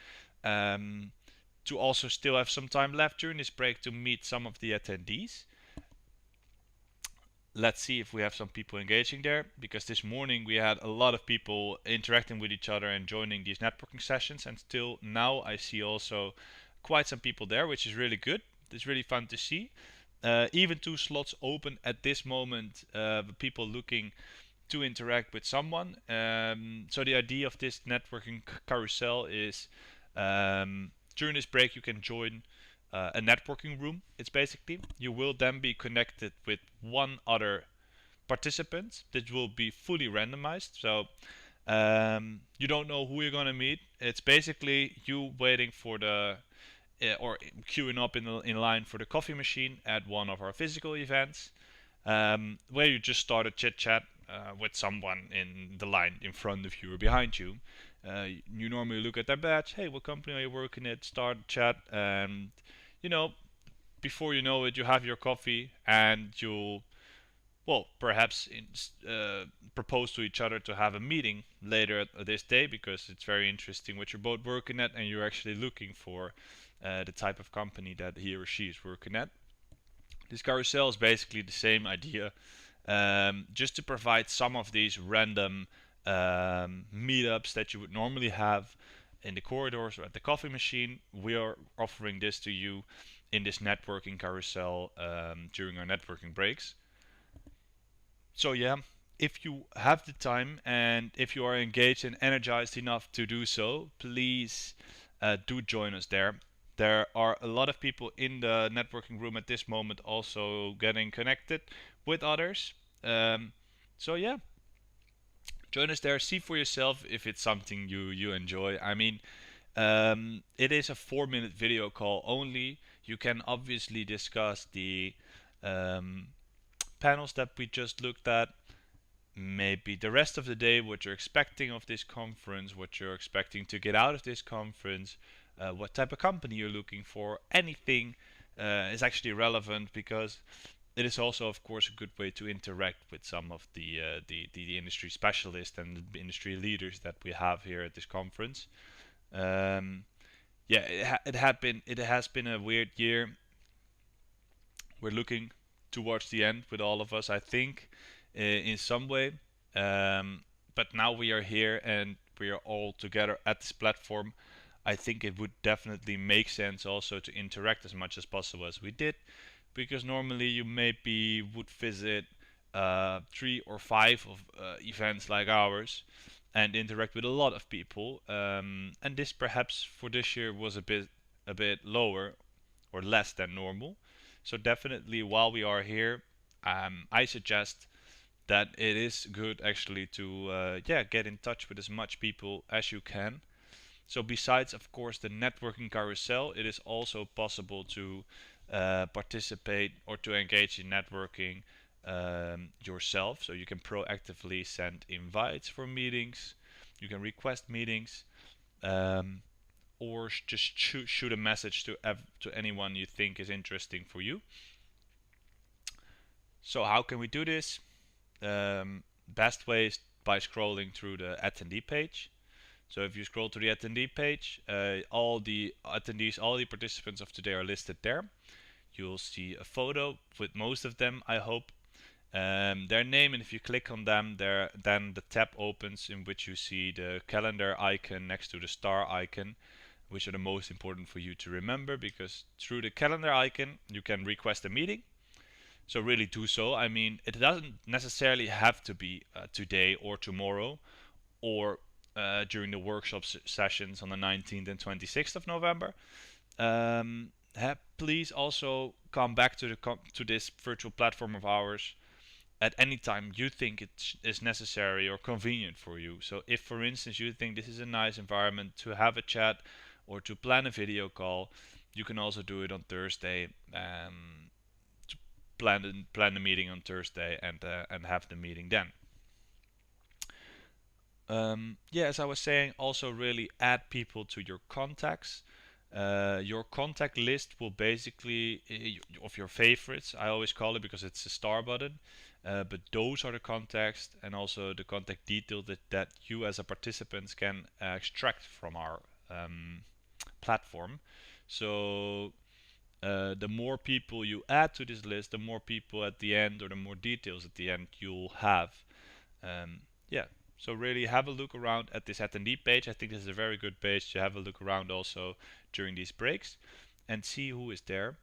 um, to also still have some time left during this break to meet some of the attendees. Let's see if we have some people engaging there, because this morning we had a lot of people interacting with each other and joining these networking sessions, and still now I see also quite some people there, which is really good. It's really fun to see. Even two slots open at this moment, people looking to interact with someone. So the idea of this networking carousel is during this break you can join a networking room. It's basically you will then be connected with one other participant that will be fully randomized. So you don't know who you're gonna meet. It's basically you waiting for the or queuing up in line for the coffee machine at one of our physical events. where you just start a chit chat with someone in the line in front of you or behind you. You normally look at their badge. Hey, what company are you working at? Start a chat, and you know, before you know it, you have your coffee, and you'll perhaps propose to each other to have a meeting later this day because it's very interesting what you're both working at, and you're actually looking for the type of company that he or she is working at. This carousel is basically the same idea, just to provide some of these random meetups that you would normally have in the corridors or at the coffee machine. We are offering this to you in this networking carousel during our networking breaks. So yeah, if you have the time and if you are engaged and energized enough to do so, please do join us there. There are a lot of people in the networking room at this moment also getting connected with others. Um, so yeah, join us there. See for yourself if it's something you enjoy. I mean, it is a 4 minute video call only. You can obviously discuss the um, panels that we just looked at, maybe the rest of the day, what you're expecting of this conference, what you're expecting to get out of this conference, what type of company you're looking for. Anything is actually relevant because it is also, of course, a good way to interact with some of the industry specialists and the industry leaders that we have here at this conference. Um, yeah, it has been a weird year. We're looking towards the end with all of us, I think, in some way. But now we are here and we are all together at this platform. I think it would definitely make sense also to interact as much as possible as we did, because normally you maybe would visit 3 or 5 of events like ours and interact with a lot of people. And this perhaps for this year was a bit lower or less than normal. So definitely while we are here, I suggest that it is good actually to get in touch with as much people as you can. So besides, of course, the networking carousel, it is also possible to participate or to engage in networking yourself. So you can proactively send invites for meetings, you can request meetings, um, or just shoot a message to anyone you think is interesting for you. So how can we do this? Best way is by scrolling through the attendee page. So if you scroll to the attendee page, all the attendees, all the participants of today are listed there. You'll see a photo with most of them, I hope. Their name, and if you click on them, then the tab opens in which you see the calendar icon next to the star icon, which are the most important for you to remember, because through the calendar icon you can request a meeting. So really do so. I mean, it doesn't necessarily have to be today or tomorrow or during the workshop sessions on the 19th and 26th of November. Please also come back to this virtual platform of ours at any time you think it is necessary or convenient for you. So if, for instance, you think this is a nice environment to have a chat or to plan a video call, you can also do it on Thursday. To plan the meeting on Thursday and have the meeting then. Yeah, as I was saying, also really add people to your contacts. Your contact list will basically of your favorites. I always call it because it's a star button. But those are the contacts and also the contact details that you as a participant can extract from our platform. So the more people you add to this list, the more people at the end or the more details at the end you'll have. Yeah, so really have a look around at this attendee page. I think this is a very good page to have a look around also during these breaks and see who is there,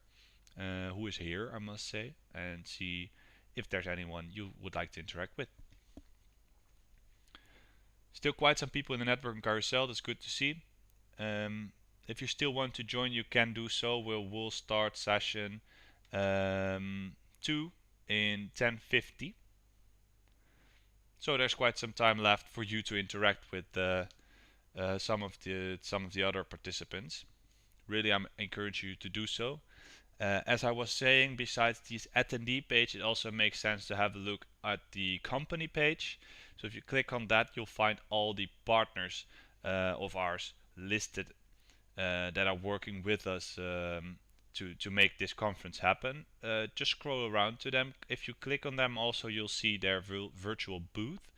who is here, I must say, and see if there's anyone you would like to interact with. Still quite some people in the networking carousel, that's good to see. If you still want to join, you can do so. We'll start session 2 in 10:50. So there's quite some time left for you to interact with some of the other participants. Really, I encourage you to do so. As I was saying, besides this attendee page, it also makes sense to have a look at the company page. So if you click on that, you'll find all the partners of ours listed that are working with us to make this conference happen. Just scroll around to them. If you click on them, also you'll see their virtual booth.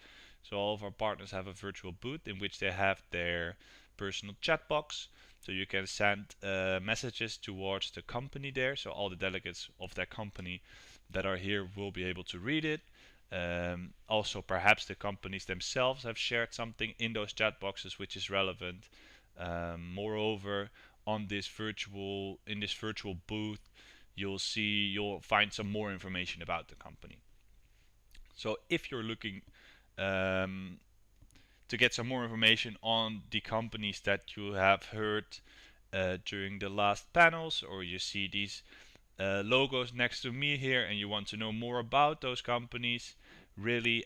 So all of our partners have a virtual booth in which they have their personal chat box. So you can send messages towards the company there. So all the delegates of that company that are here will be able to read it. Also, perhaps the companies themselves have shared something in those chat boxes which is relevant. Moreover, on this virtual booth, you'll find some more information about the company. So if you're looking um, to get some more information on the companies that you have heard during the last panels, or you see these logos next to me here and you want to know more about those companies, really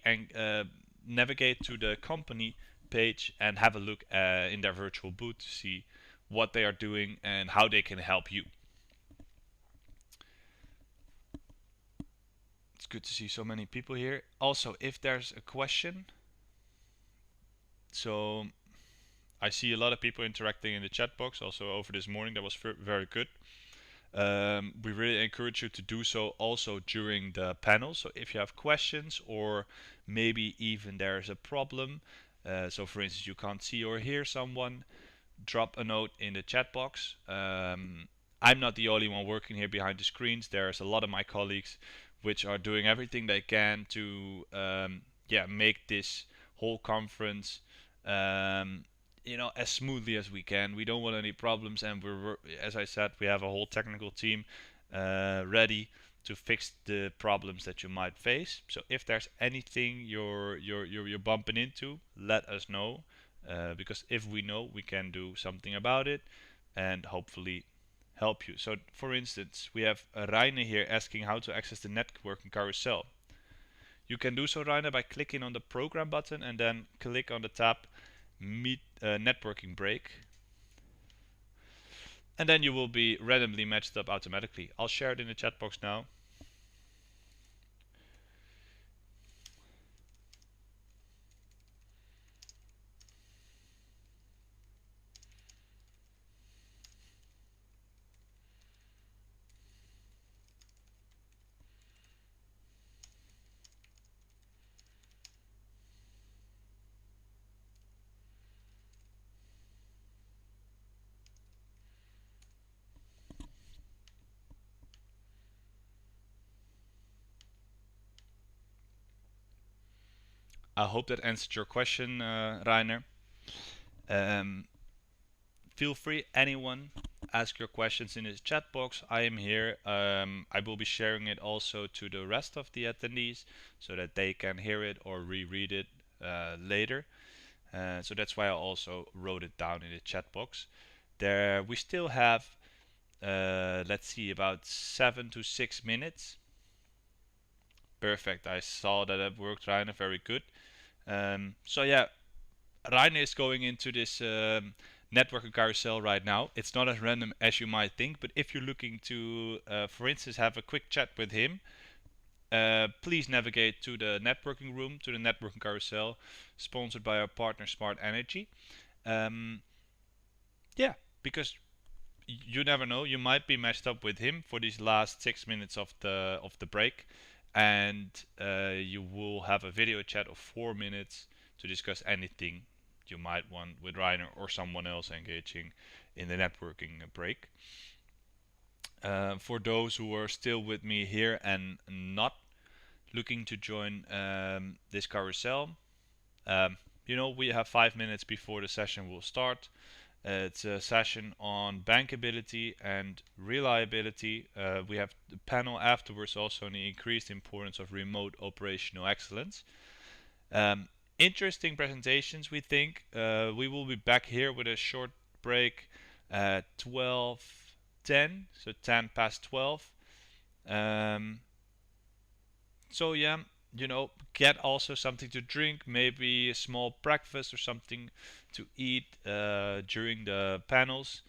navigate to the company page and have a look in their virtual booth to see what they are doing and how they can help you. It's good to see so many people here. Also, if there's a question, so I see a lot of people interacting in the chat box also over this morning. That was very good. We really encourage you to do so also during the panel. So if you have questions or maybe even there's a problem, so for instance you can't see or hear someone, drop a note in the chat box. I'm not the only one working here behind the screens. There's a lot of my colleagues which are doing everything they can to make this whole conference as smoothly as we can. We don't want any problems, and as I said, we have a whole technical team ready to fix the problems that you might face. So if there's anything you're bumping into, let us know, because if we know, we can do something about it and hopefully help you. So for instance, we have Rainer here asking how to access the networking carousel. You can do so, Rainer, by clicking on the program button and then click on the tab Meet Networking Break. And then you will be randomly matched up automatically. I'll share it in the chat box now. I hope that answered your question, Rainer. Um, Feel free, anyone, ask your questions in the chat box. I am here. I will be sharing it also to the rest of the attendees so that they can hear it or reread it later. So that's why I also wrote it down in the chat box. There, we still have, let's see, about 7 to 6 minutes. Perfect. I saw that it worked, Rainer. Very good. So yeah, Rainer is going into this networking carousel right now. It's not as random as you might think, but if you're looking to, for instance, have a quick chat with him, please navigate to the networking room, to the networking carousel, sponsored by our partner Smart Energy. Um, yeah, because you never know, you might be matched up with him for these last 6 minutes of the break, and you will have a video chat of 4 minutes to discuss anything you might want with Rainer or someone else engaging in the networking break. For those who are still with me here and not looking to join this carousel, we have 5 minutes before the session will start. It's a session on bankability and reliability. We have the panel afterwards also on the increased importance of remote operational excellence. Interesting presentations, we think. We will be back here with a short break at 12:10, so 10 past 12. So yeah, get also something to drink, maybe a small breakfast or something to eat during the panels,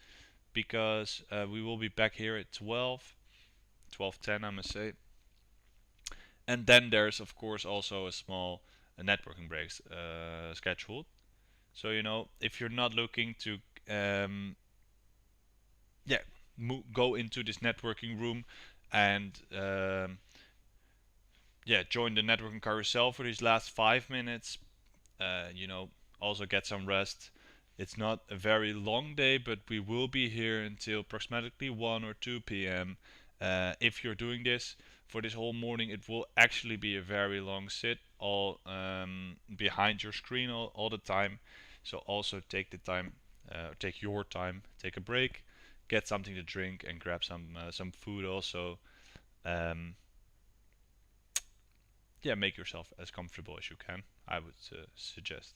because we will be back here at 12. 12:10, I must say. And then there's of course also a small networking breaks scheduled. So if you're not looking to um, yeah go into this networking room and join the networking carousel for these last 5 minutes, uh, you know, also get some rest. It's not a very long day, but we will be here until approximately 1 or 2 p.m. If you're doing this for this whole morning, it will actually be a very long sit, all behind your screen all the time. So also take the time, take your time, take a break, get something to drink, and grab some food also. Um, make yourself as comfortable as you can. I would suggest.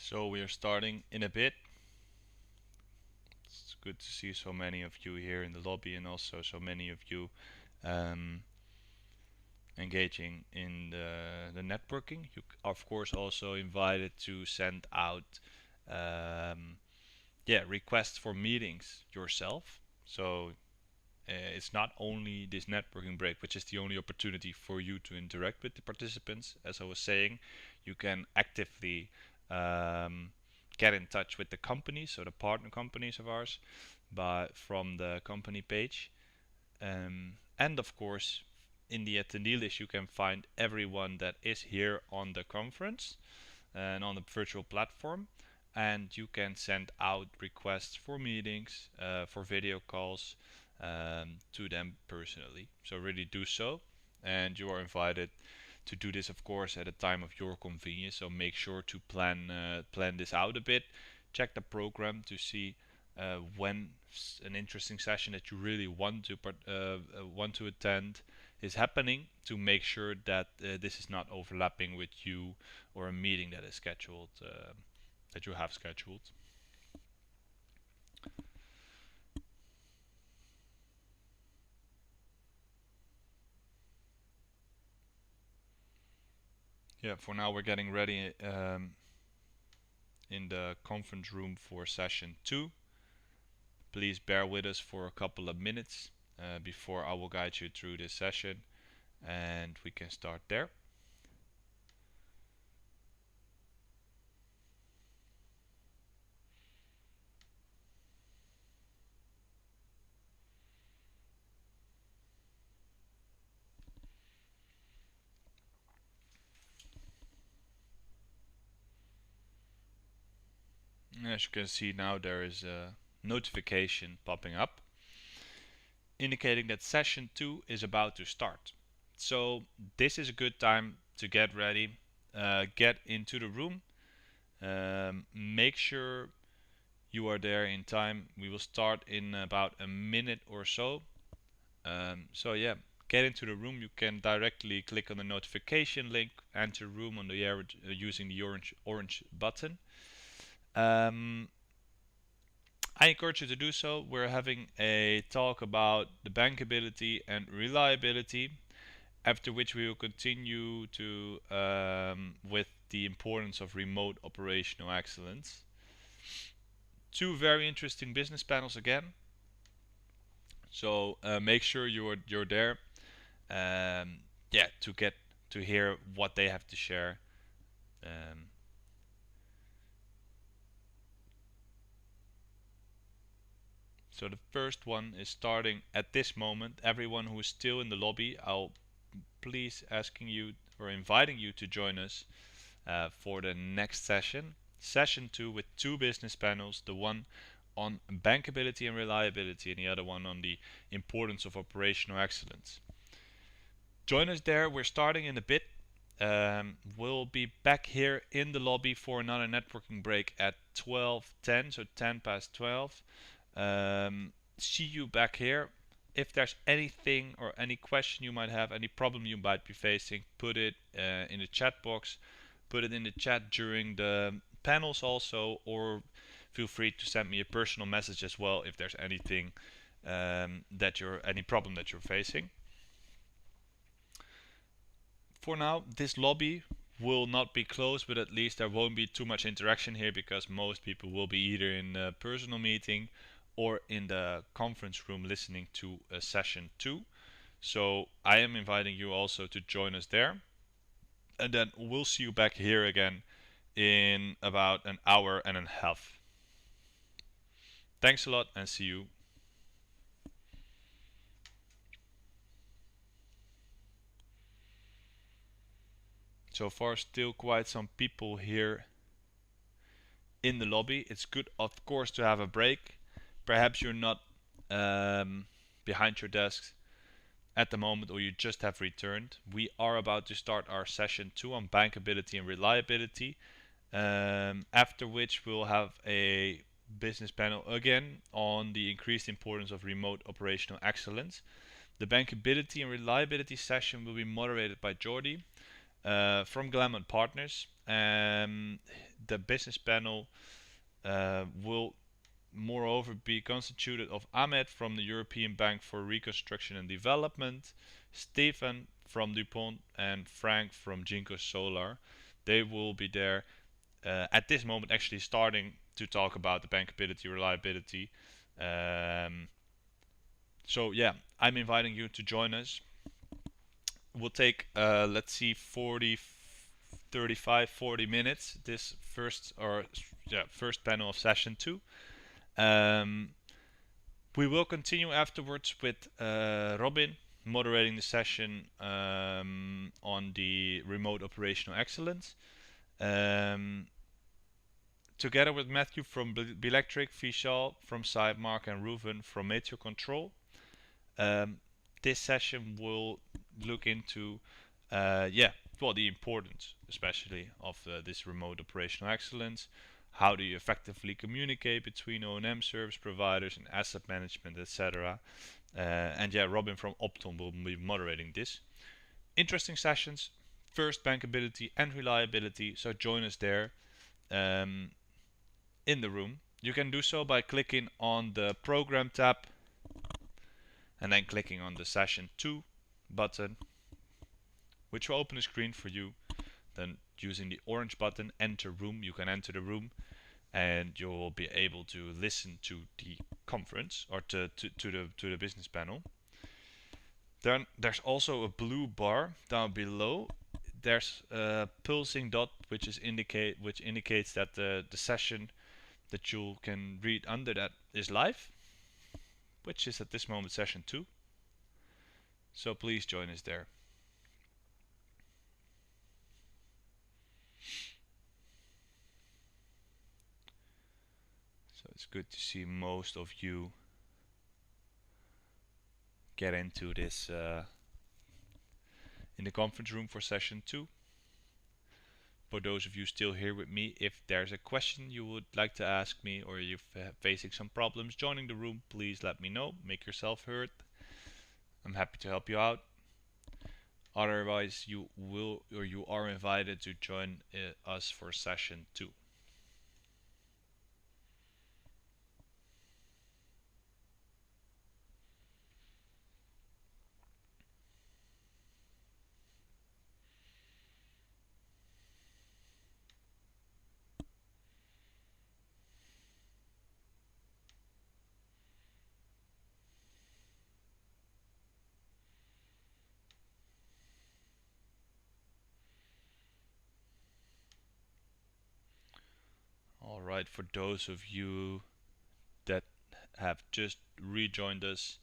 So we are starting in a bit. It's good to see so many of you here in the lobby and also so many of you um, engaging in the networking. You of course also invited to send out um, requests for meetings yourself. So it's not only this networking break, which is the only opportunity for you to interact with the participants. As I was saying, you can actively um, get in touch with the companies, so the partner companies of ours, from the company page. And of course, in the attendee list, you can find everyone that is here on the conference and on the virtual platform. And you can send out requests for meetings, for video calls to them personally. So really do so. And you are invited to do this, of course, at a time of your convenience. So make sure to plan this out a bit. Check the program to see when an interesting session that you really want to attend is happening, to make sure that this is not overlapping with you or a meeting that is scheduled that you have scheduled. Yeah, for now we're getting ready in the conference room for session 2. Please bear with us for a couple of minutes before I will guide you through this session, and we can start there. As you can see now, there is a notification popping up indicating that session 2 is about to start. So this is a good time to get ready, get into the room, make sure you are there in time. We will start in about a minute or so. So yeah, get into the room. You can directly click on the notification link, enter room on the using the orange button. I encourage you to do so. We're having a talk about the bankability and reliability, after which we will continue to with the importance of remote operational excellence. Two very interesting business panels again. So make sure you're there. To get to hear what they have to share. Um, so the first one is starting at this moment. Everyone who is still in the lobby, I'll please asking you we're inviting you to join us for the next session, session 2, with two business panels, the one on bankability and reliability and the other one on the importance of operational excellence. Join us there. We're starting in a bit. We'll be back here in the lobby for another networking break at 12:10, so 10 past 12. See you back here. If there's anything or any question you might have, any problem you might be facing, put it in the chat box. Put it in the chat during the panels also, or feel free to send me a personal message as well if there's anything any problem that you're facing. For now, this lobby will not be closed, but at least there won't be too much interaction here because most people will be either in a personal meeting or in the conference room listening to a session 2. So I am inviting you also to join us there. And then we'll see you back here again in about an hour and a half. Thanks a lot and see you. So far, still quite some people here in the lobby. It's good, of course, to have a break. Perhaps you're not behind your desks at the moment, or you just have returned. We are about to start our session 2 on bankability and reliability, after which we'll have a business panel again on the increased importance of remote operational excellence. The bankability and reliability session will be moderated by Jordi from Glamont Partners. The business panel will moreover be constituted of Ahmed from the European Bank for Reconstruction and Development, Stefan from DuPont, and Frank from Jinko Solar. They will be there at this moment actually starting to talk about the bankability reliability. So yeah, I'm inviting you to join us. We'll take let's see 40 minutes this first panel of session 2. We will continue afterwards with Robin moderating the session on the remote operational excellence. Together with Matthew from Belectric, Vishal from Sidemark, and Ruven from Meteor Control. This session will look into the importance especially of this remote operational excellence. How do you effectively communicate between O&M service providers and asset management, etc. Robin from Opton will be moderating this. Interesting sessions. First, bankability and reliability, so join us there in the room. You can do so by clicking on the program tab and then clicking on the session 2 button, which will open a screen for you. Then using the orange button, enter room, you can enter the room and you'll be able to listen to the conference or to the business panel. Then there's also a blue bar down below. There's a pulsing dot which indicates that the session that you can read under that is live, which is at this moment session 2. So please join us there. So it's good to see most of you get into this in the conference room for session 2. For those of you still here with me, if there's a question you would like to ask me or you're facing some problems joining the room, please let me know. Make yourself heard. I'm happy to help you out. Otherwise, you are invited to join us for session 2. Alright, for those of you that have just rejoined us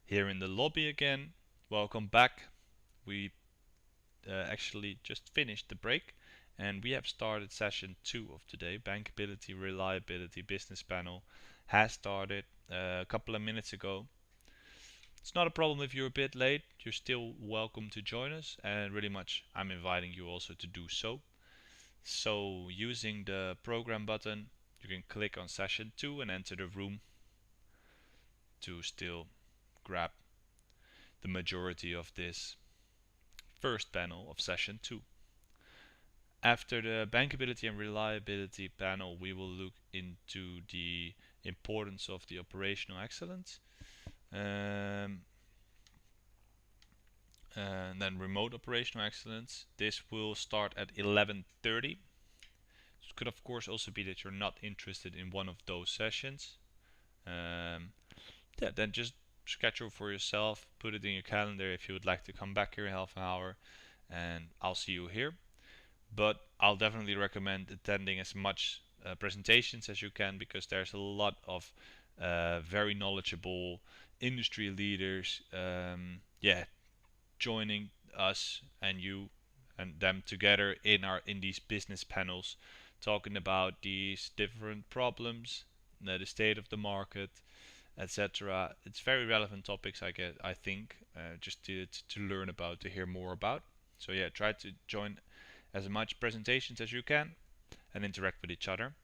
here in the lobby again, welcome back. We actually just finished the break, and we have started session 2 of today. Bankability, reliability, business panel has started a couple of minutes ago. It's not a problem if you're a bit late. You're still welcome to join us, and really much I'm inviting you also to do so. So using the program button, you can click on session 2 and enter the room to still grab the majority of this first panel of session 2. After the bankability and reliability panel, we will look into the importance of the operational excellence. And then remote operational excellence. This will start at 11:30. It could of course also be that you're not interested in one of those sessions. Yeah, then just schedule for yourself, put it in your calendar if you would like to come back here in half an hour, and I'll see you here. But I'll definitely recommend attending as much presentations as you can, because there's a lot of very knowledgeable industry leaders, yeah, joining us and you and them together in these business panels, talking about these different problems, the state of the market, etc. It's very relevant topics, I think, just to learn about, to hear more about. So yeah, try to join as much presentations as you can and interact with each other.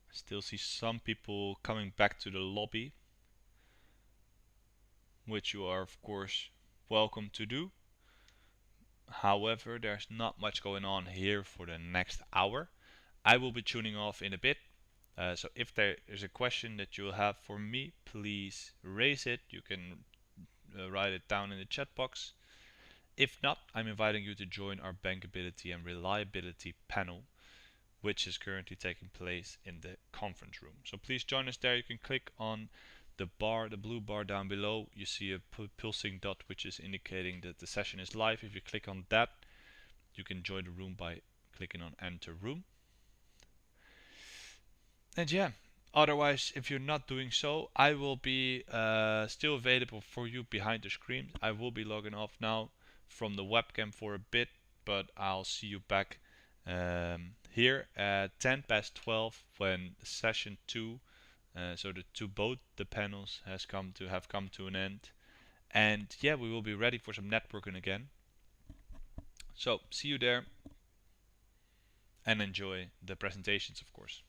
I still see some people coming back to the lobby, which you are of course welcome to do. However, there's not much going on here for the next hour. I will be tuning off in a bit. So if there is a question that you'll have for me, please raise it. You can write it down in the chat box. If not, I'm inviting you to join our bankability and reliability panel, which is currently taking place in the conference room. So please join us there. You can click on the bar, the blue bar down below. You see a pulsing dot which is indicating that the session is live. If you click on that, you can join the room by clicking on enter room. And yeah, otherwise, if you're not doing so, I will be still available for you behind the screen. I will be logging off now from the webcam for a bit, but I'll see you back here at 10 past 12 when session 2, so both the panels have come to an end. And yeah, we will be ready for some networking again. So see you there and enjoy the presentations, of course.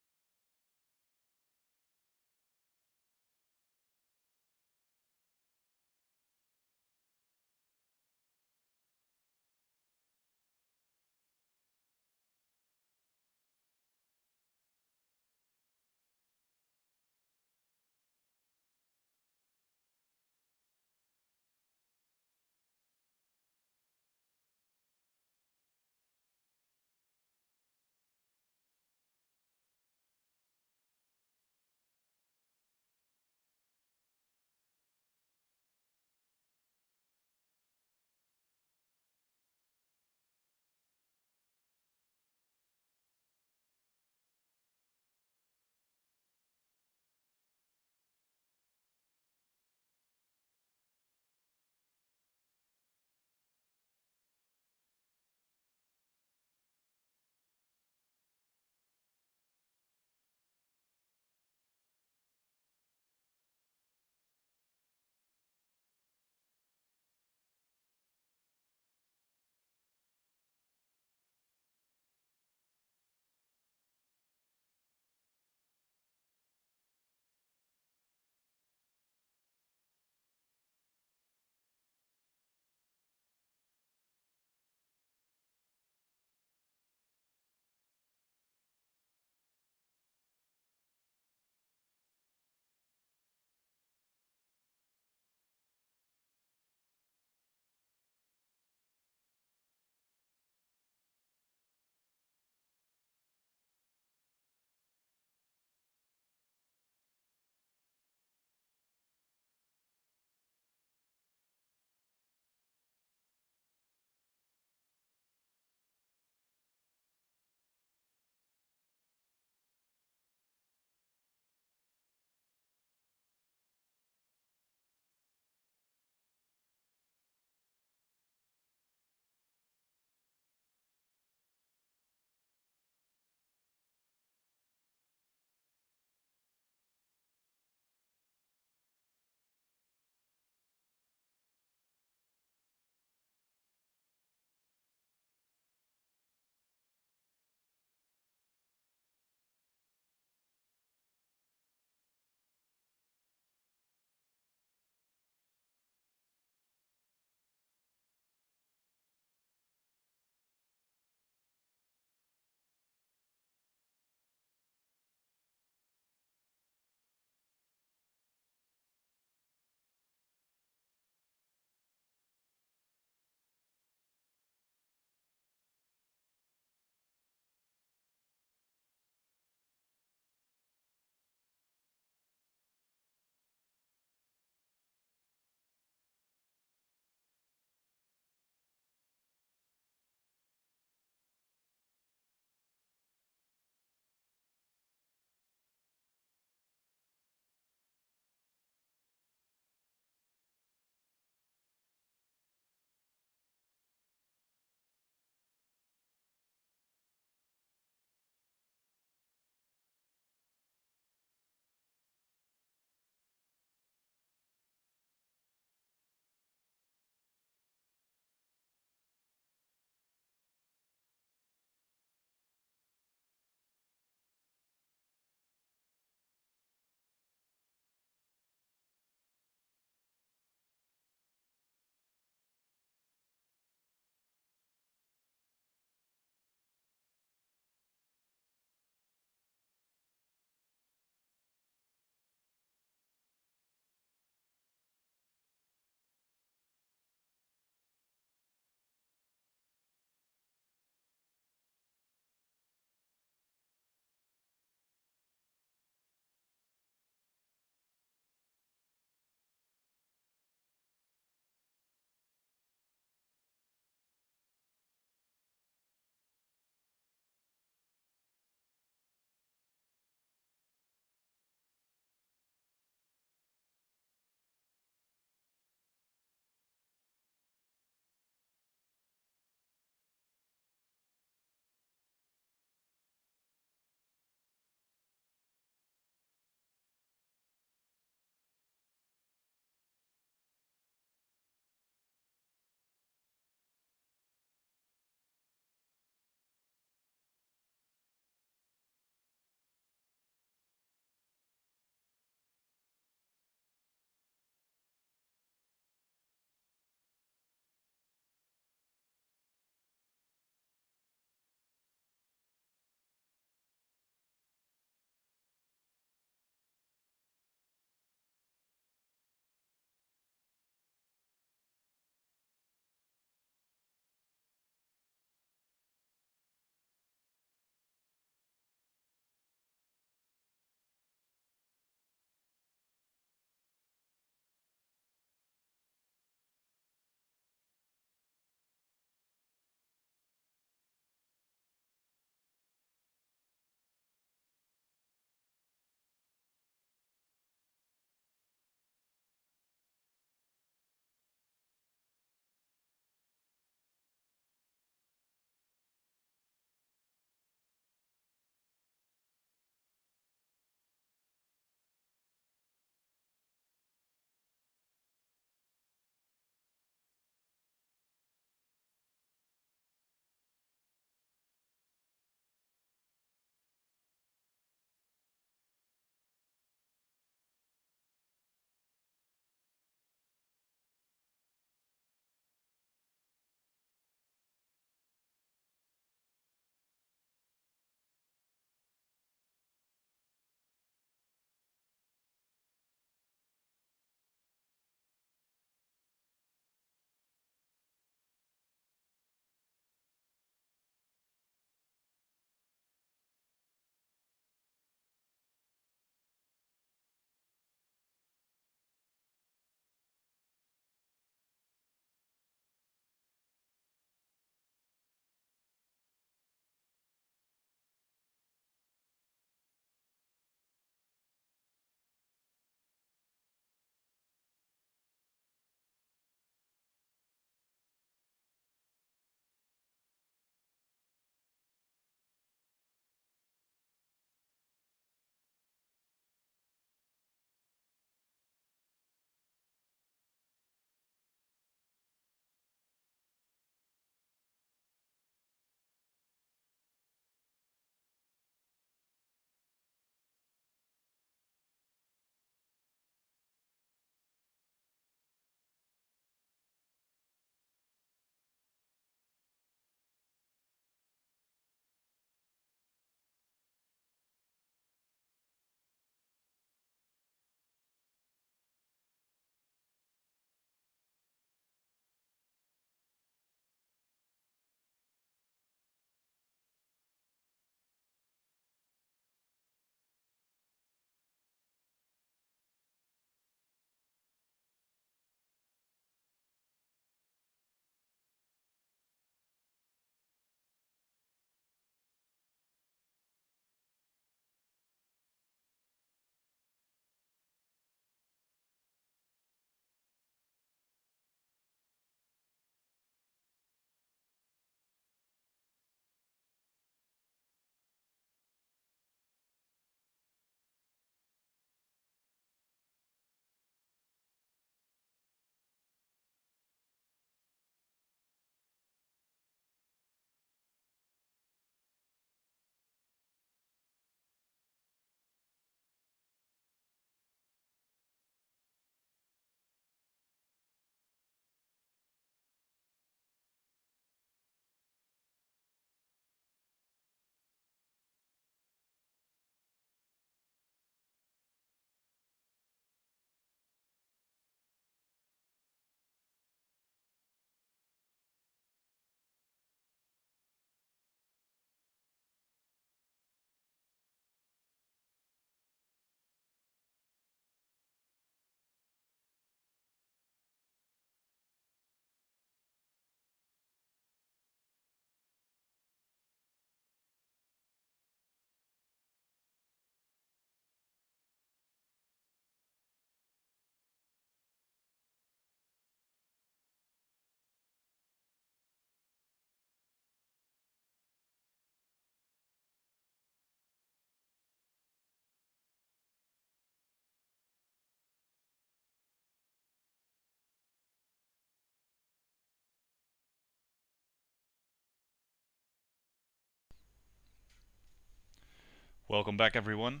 Welcome back, everyone.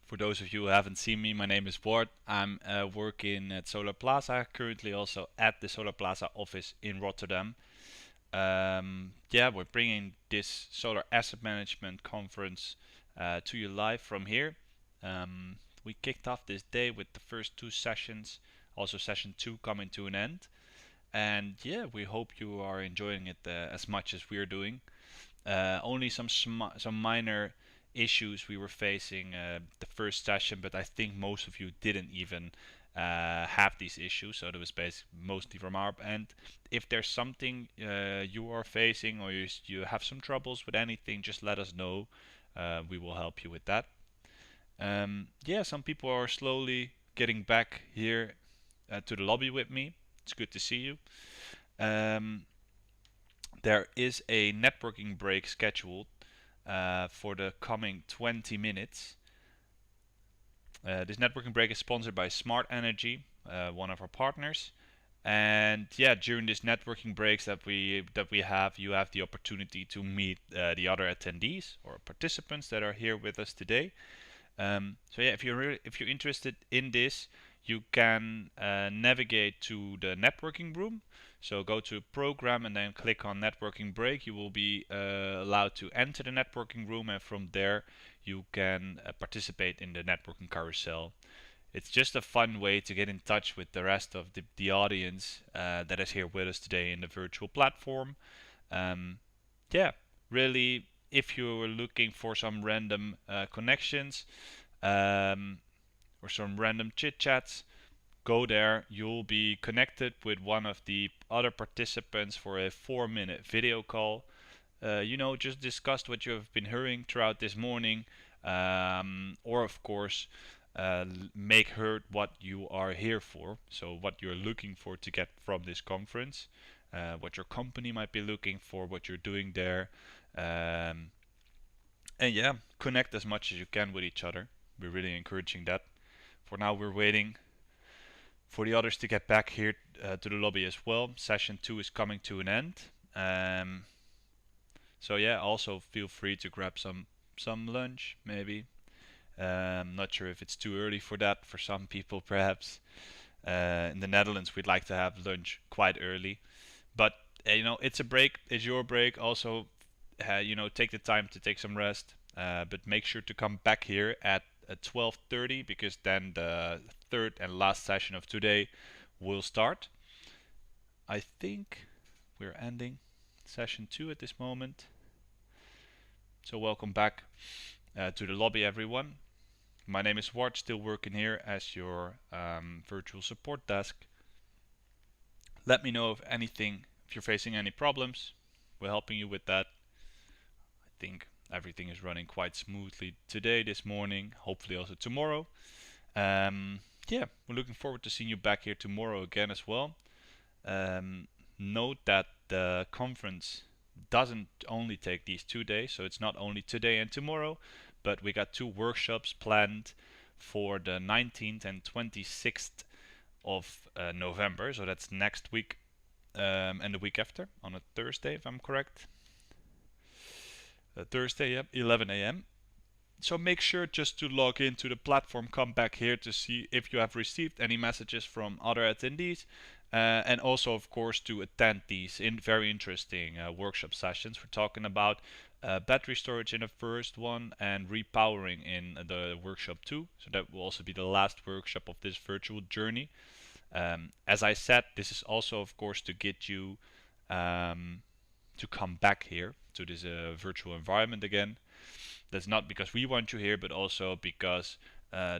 For those of you who haven't seen me, my name is Ward. I'm working at Solar Plaza, currently also at the Solar Plaza office in Rotterdam. Yeah, we're bringing this solar asset management conference to you live from here. We kicked off this day with the first two sessions, also session two coming to an end. And yeah, we hope you are enjoying it as much as we're doing. Only some minor issues we were facing the first session, but I think most of you didn't even have these issues. So it was basically mostly from our end. If there's something you are facing or you have some troubles with anything, just let us know. We will help you with that. Yeah, some people are slowly getting back here to the lobby with me. It's good to see you. Um, there is a networking break scheduled for the coming 20 minutes. This networking break is sponsored by Smart Energy, one of our partners. And yeah, during these networking breaks that we have, you have the opportunity to meet the other attendees or participants that are here with us today. So yeah, if you're interested in this, you can navigate to the networking room. So go to program and then click on networking break. You will be allowed to enter the networking room, and from there you can participate in the networking carousel. It's just a fun way to get in touch with the rest of the audience that is here with us today in the virtual platform. Um, yeah, really, if you're looking for some random connections, um, or some random chit chats, go there. You'll be connected with one of the other participants for a 4-minute video call. Just discuss what you have been hearing throughout this morning, or of course, make heard what you are here for. So, what you're looking for to get from this conference, what your company might be looking for, what you're doing there. Um, and yeah, connect as much as you can with each other. We're really encouraging that. For now, we're waiting for the others to get back here to the lobby as well. Session 2 is coming to an end. Um, so yeah, also feel free to grab some lunch maybe. Not sure if it's too early for that for some people perhaps. In the Netherlands, we'd like to have lunch quite early, but it's a break. It's your break. Also, take the time to take some rest. But make sure to come back here at 12:30 because then the third and last session of today will start. I think we're ending session 2 at this moment. So welcome back to the lobby, everyone. My name is Ward, still working here as your virtual support desk. Let me know if you're facing any problems. We're helping you with that. I think everything is running quite smoothly today, this morning, hopefully also tomorrow. Yeah, we're looking forward to seeing you back here tomorrow again as well. Note that the conference doesn't only take these 2 days, so it's not only today and tomorrow, but we got two workshops planned for the 19th and 26th of November. So that's next week and the week after on a Thursday, if I'm correct. Thursday, yep, 11 a.m. So make sure just to log into the platform, come back here to see if you have received any messages from other attendees, and also of course to attend these very interesting workshop sessions. We're talking about battery storage in the first one and repowering in the workshop 2. So that will also be the last workshop of this virtual journey. As I said, this is also of course to get you to come back here to this virtual environment again. That's not because we want you here, but also because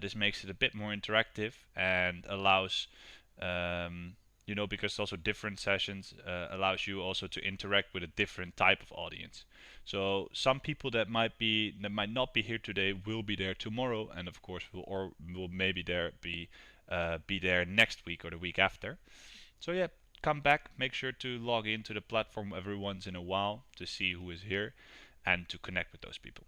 this makes it a bit more interactive and allows, because also different sessions allows you also to interact with a different type of audience. So some people that might not be here today will be there tomorrow, and of course will maybe be there next week or the week after. So yeah, come back. Make sure to log into the platform every once in a while to see who is here and to connect with those people.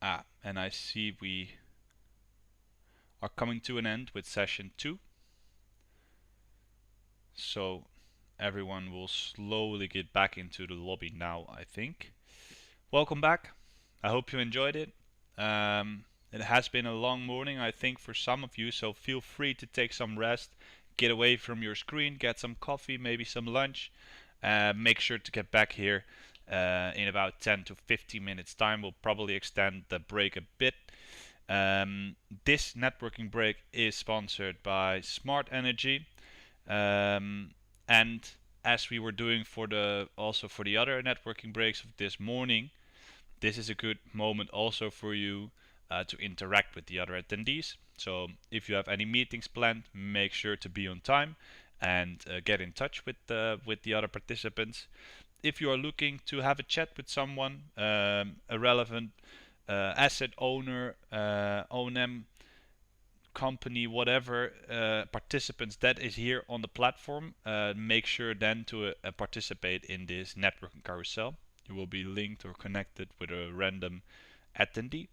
And I see we are coming to an end with session 2. So everyone will slowly get back into the lobby now, I think. Welcome back. I hope you enjoyed it. It has been a long morning, I think, for some of you, so feel free to take some rest, get away from your screen, get some coffee, maybe some lunch. Make sure to get back here in about 10 to 15 minutes time. We'll probably extend the break a bit. This networking break is sponsored by Smart Energy. And as we were doing for the other networking breaks of this morning, this is a good moment also for you to interact with the other attendees. So if you have any meetings planned, make sure to be on time and get in touch with the other participants. If you are looking to have a chat with someone, a relevant asset owner, O&M company, whatever participants that is here on the platform, make sure then to participate in this networking carousel. You will be linked or connected with a random attendee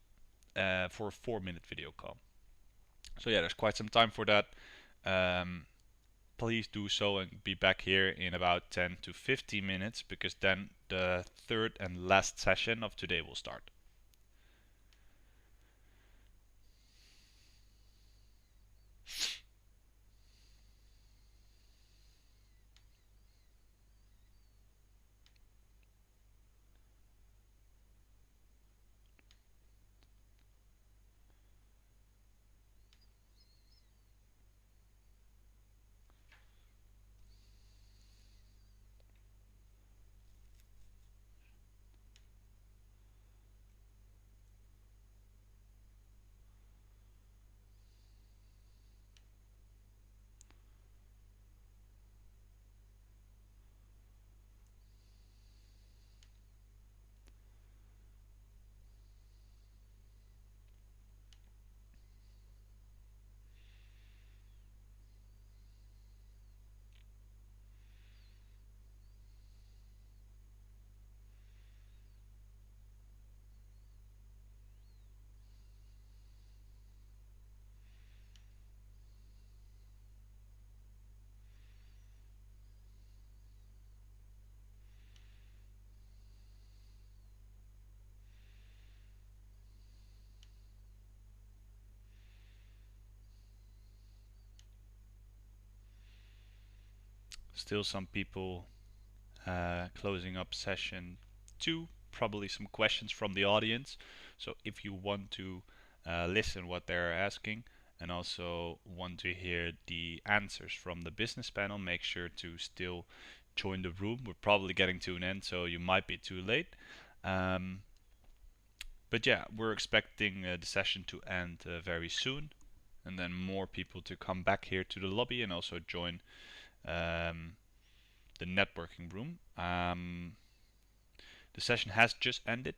for a 4-minute video call. So yeah, there's quite some time for that. Please do so and be back here in about 10 to 15 minutes, because then the third and last session of today will start. Still some people closing up session 2, probably some questions from the audience. So if you want to listen what they're asking and also want to hear the answers from the business panel, make sure to still join the room. We're probably getting to an end, so you might be too late. But yeah, we're expecting the session to end very soon, and then more people to come back here to the lobby and also join the networking room. The session has just ended,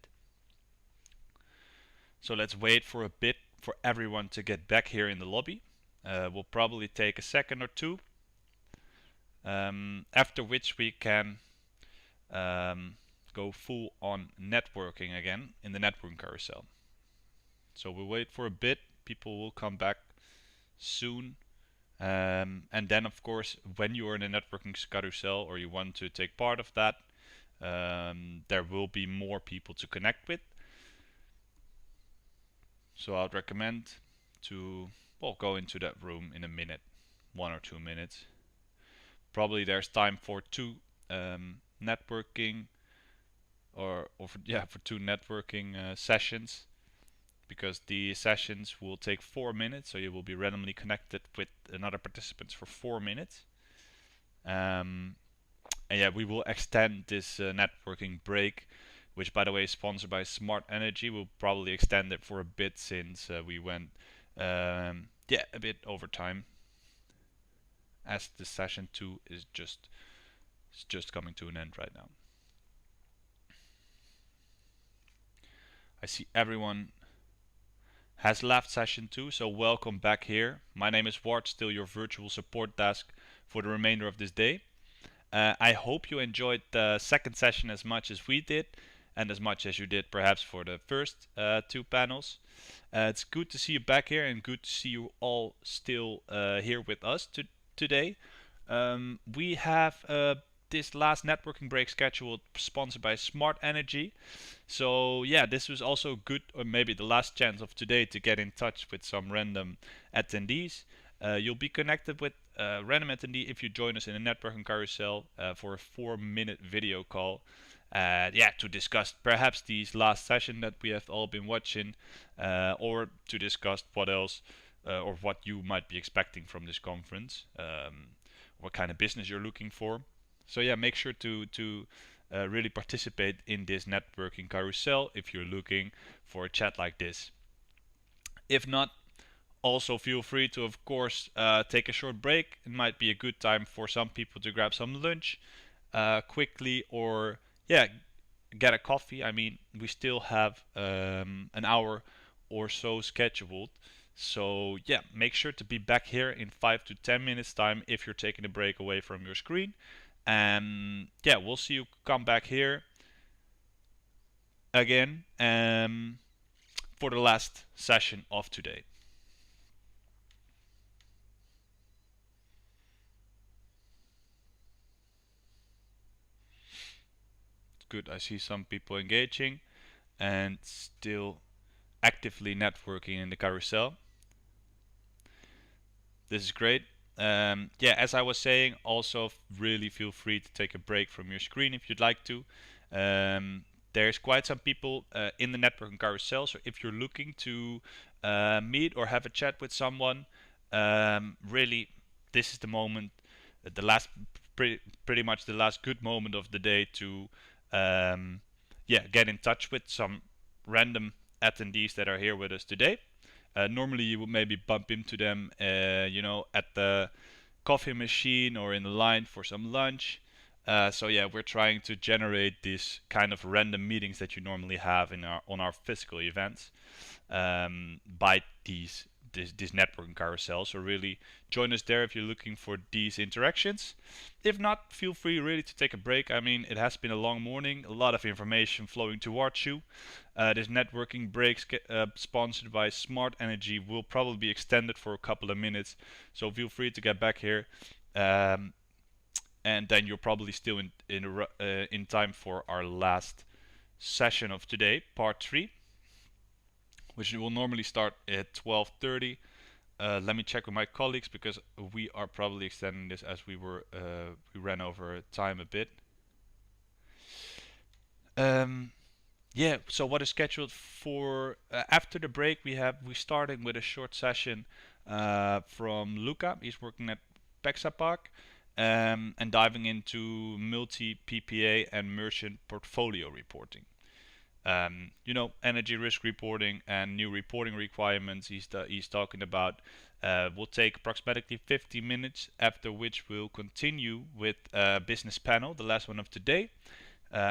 so let's wait for a bit for everyone to get back here in the lobby. We'll probably take a second or two, after which we can go full on networking again in the networking carousel. So we'll wait for a bit. People will come back soon. And then, of course, when you are in a networking carousel or you want to take part of that, there will be more people to connect with. So I'd recommend to go into that room in a minute, 1 or 2 minutes. Probably there's time for two networking for two networking sessions, because the sessions will take 4 minutes, so you will be randomly connected with another participants for 4 minutes. And yeah, we will extend this networking break, which by the way is sponsored by Smart Energy. We'll probably extend it for a bit, since we went a bit over time, as the session 2 is just coming to an end right now. I see everyone has left session 2, so welcome back here. My name is Ward, still your virtual support desk for the remainder of this day. I hope you enjoyed the second session as much as we did. and as much as you did perhaps for the first two panels. It's good to see you back here and good to see you all still here with us today. We have this last networking break scheduled sponsored by Smart Energy. So yeah, this was also good, or maybe the last chance of today to get in touch with some random attendees. You'll be connected with a random attendee if you join us in a networking carousel for a 4-minute video call. Yeah, to discuss perhaps these last session that we have all been watching, or to discuss what else or what you might be expecting from this conference, what kind of business you're looking for. So yeah, make sure to really participate in this networking carousel if you're looking for a chat like this. If not, also feel free to, of course, take a short break. It might be a good time for some people to grab some lunch quickly, or yeah, get a coffee. I mean, we still have an hour or so scheduled. So yeah, make sure to be back here in 5 to 10 minutes time if you're taking a break away from your screen. And yeah, we'll see you come back here again for the last session of today. Good, I see some people engaging and still actively networking in the carousel. This is great. Yeah, as I was saying, also really feel free to take a break from your screen if you'd like to. There's quite some people in the networking carousel, so if you're looking to meet or have a chat with someone, really, this is the moment, the last, pretty much the last good moment of the day to, yeah, get in touch with some random attendees that are here with us today. Normally, you would maybe bump into them, at the coffee machine or in the line for some lunch. So yeah, we're trying to generate these kind of random meetings that you normally have on our physical events by this networking carousel. So really join us there if you're looking for these interactions. If not, feel free really to take a break. I mean, it has been a long morning, a lot of information flowing towards you. This networking break sponsored by Smart Energy will probably be extended for a couple of minutes. So feel free to get back here. And then you're probably still in time for our last session of today, part 3, which will normally start at 12:30. Let me check with my colleagues because we are probably extending this as we ran over time a bit. Yeah, so what is scheduled for after the break? We starting with a short session from Luca. He's working at Pexapark, and diving into multi PPA and merchant portfolio reporting. Energy risk reporting and new reporting requirements. He's talking about will take approximately 50 minutes, after which we'll continue with business panel, the last one of today.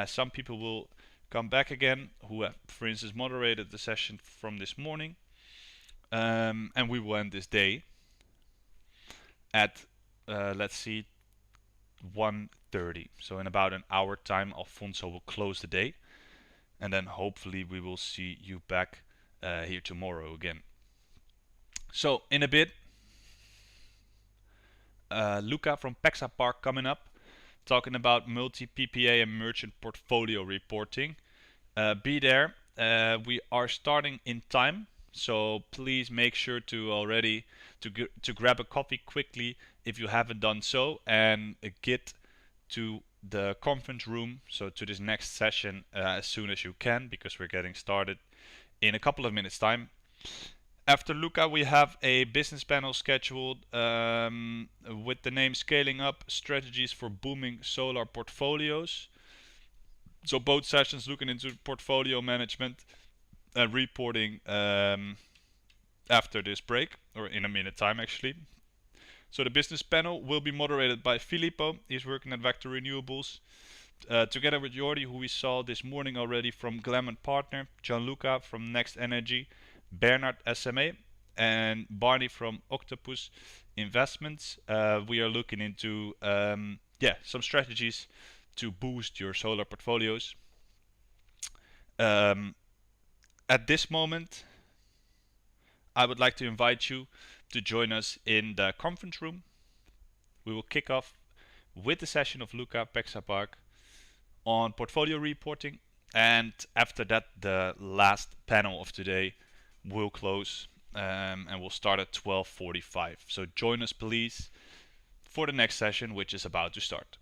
Some people will come back again who have, for instance, moderated the session from this morning, and we will end this day at let's see, 1:30. So in about an hour time, Alfonso will close the day, and then hopefully we will see you back here tomorrow again. So in a bit, Luca from Pexapark coming up, talking about multi PPA and merchant portfolio reporting. Be there. We are starting in time, so please make sure to already to grab a coffee quickly if you haven't done so, and get to the conference room, so to this next session as soon as you can, because we're getting started in a couple of minutes time. After Luca, we have a business panel scheduled with the name Scaling Up Strategies for Booming Solar Portfolios. So both sessions looking into portfolio management and reporting after this break, or in a minute time actually. So the business panel will be moderated by Filippo. He's working at Vector Renewables. Together with Jordi, who we saw this morning already from Glam & Partner, Gianluca from Next Energy, Bernard SMA, and Barney from Octopus Investments. We are looking into some strategies to boost your solar portfolios. Um, at this moment, I would like to invite you to join us in the conference room. We will kick off with the session of Luca Pexapark on portfolio reporting, and after that, the last panel of today will close, and we'll start at 12:45. So join us, please, for the next session, which is about to start.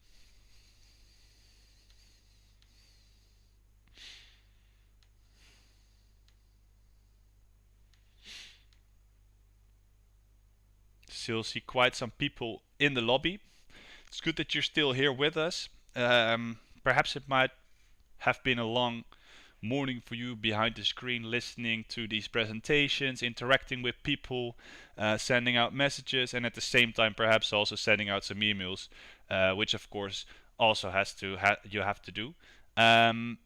Still see quite some people in the lobby. It's good that you're still here with us. Perhaps it might have been a long morning for you behind the screen, listening to these presentations, interacting with people, sending out messages, and at the same time, perhaps also sending out some emails, which of course also you have to do. Um,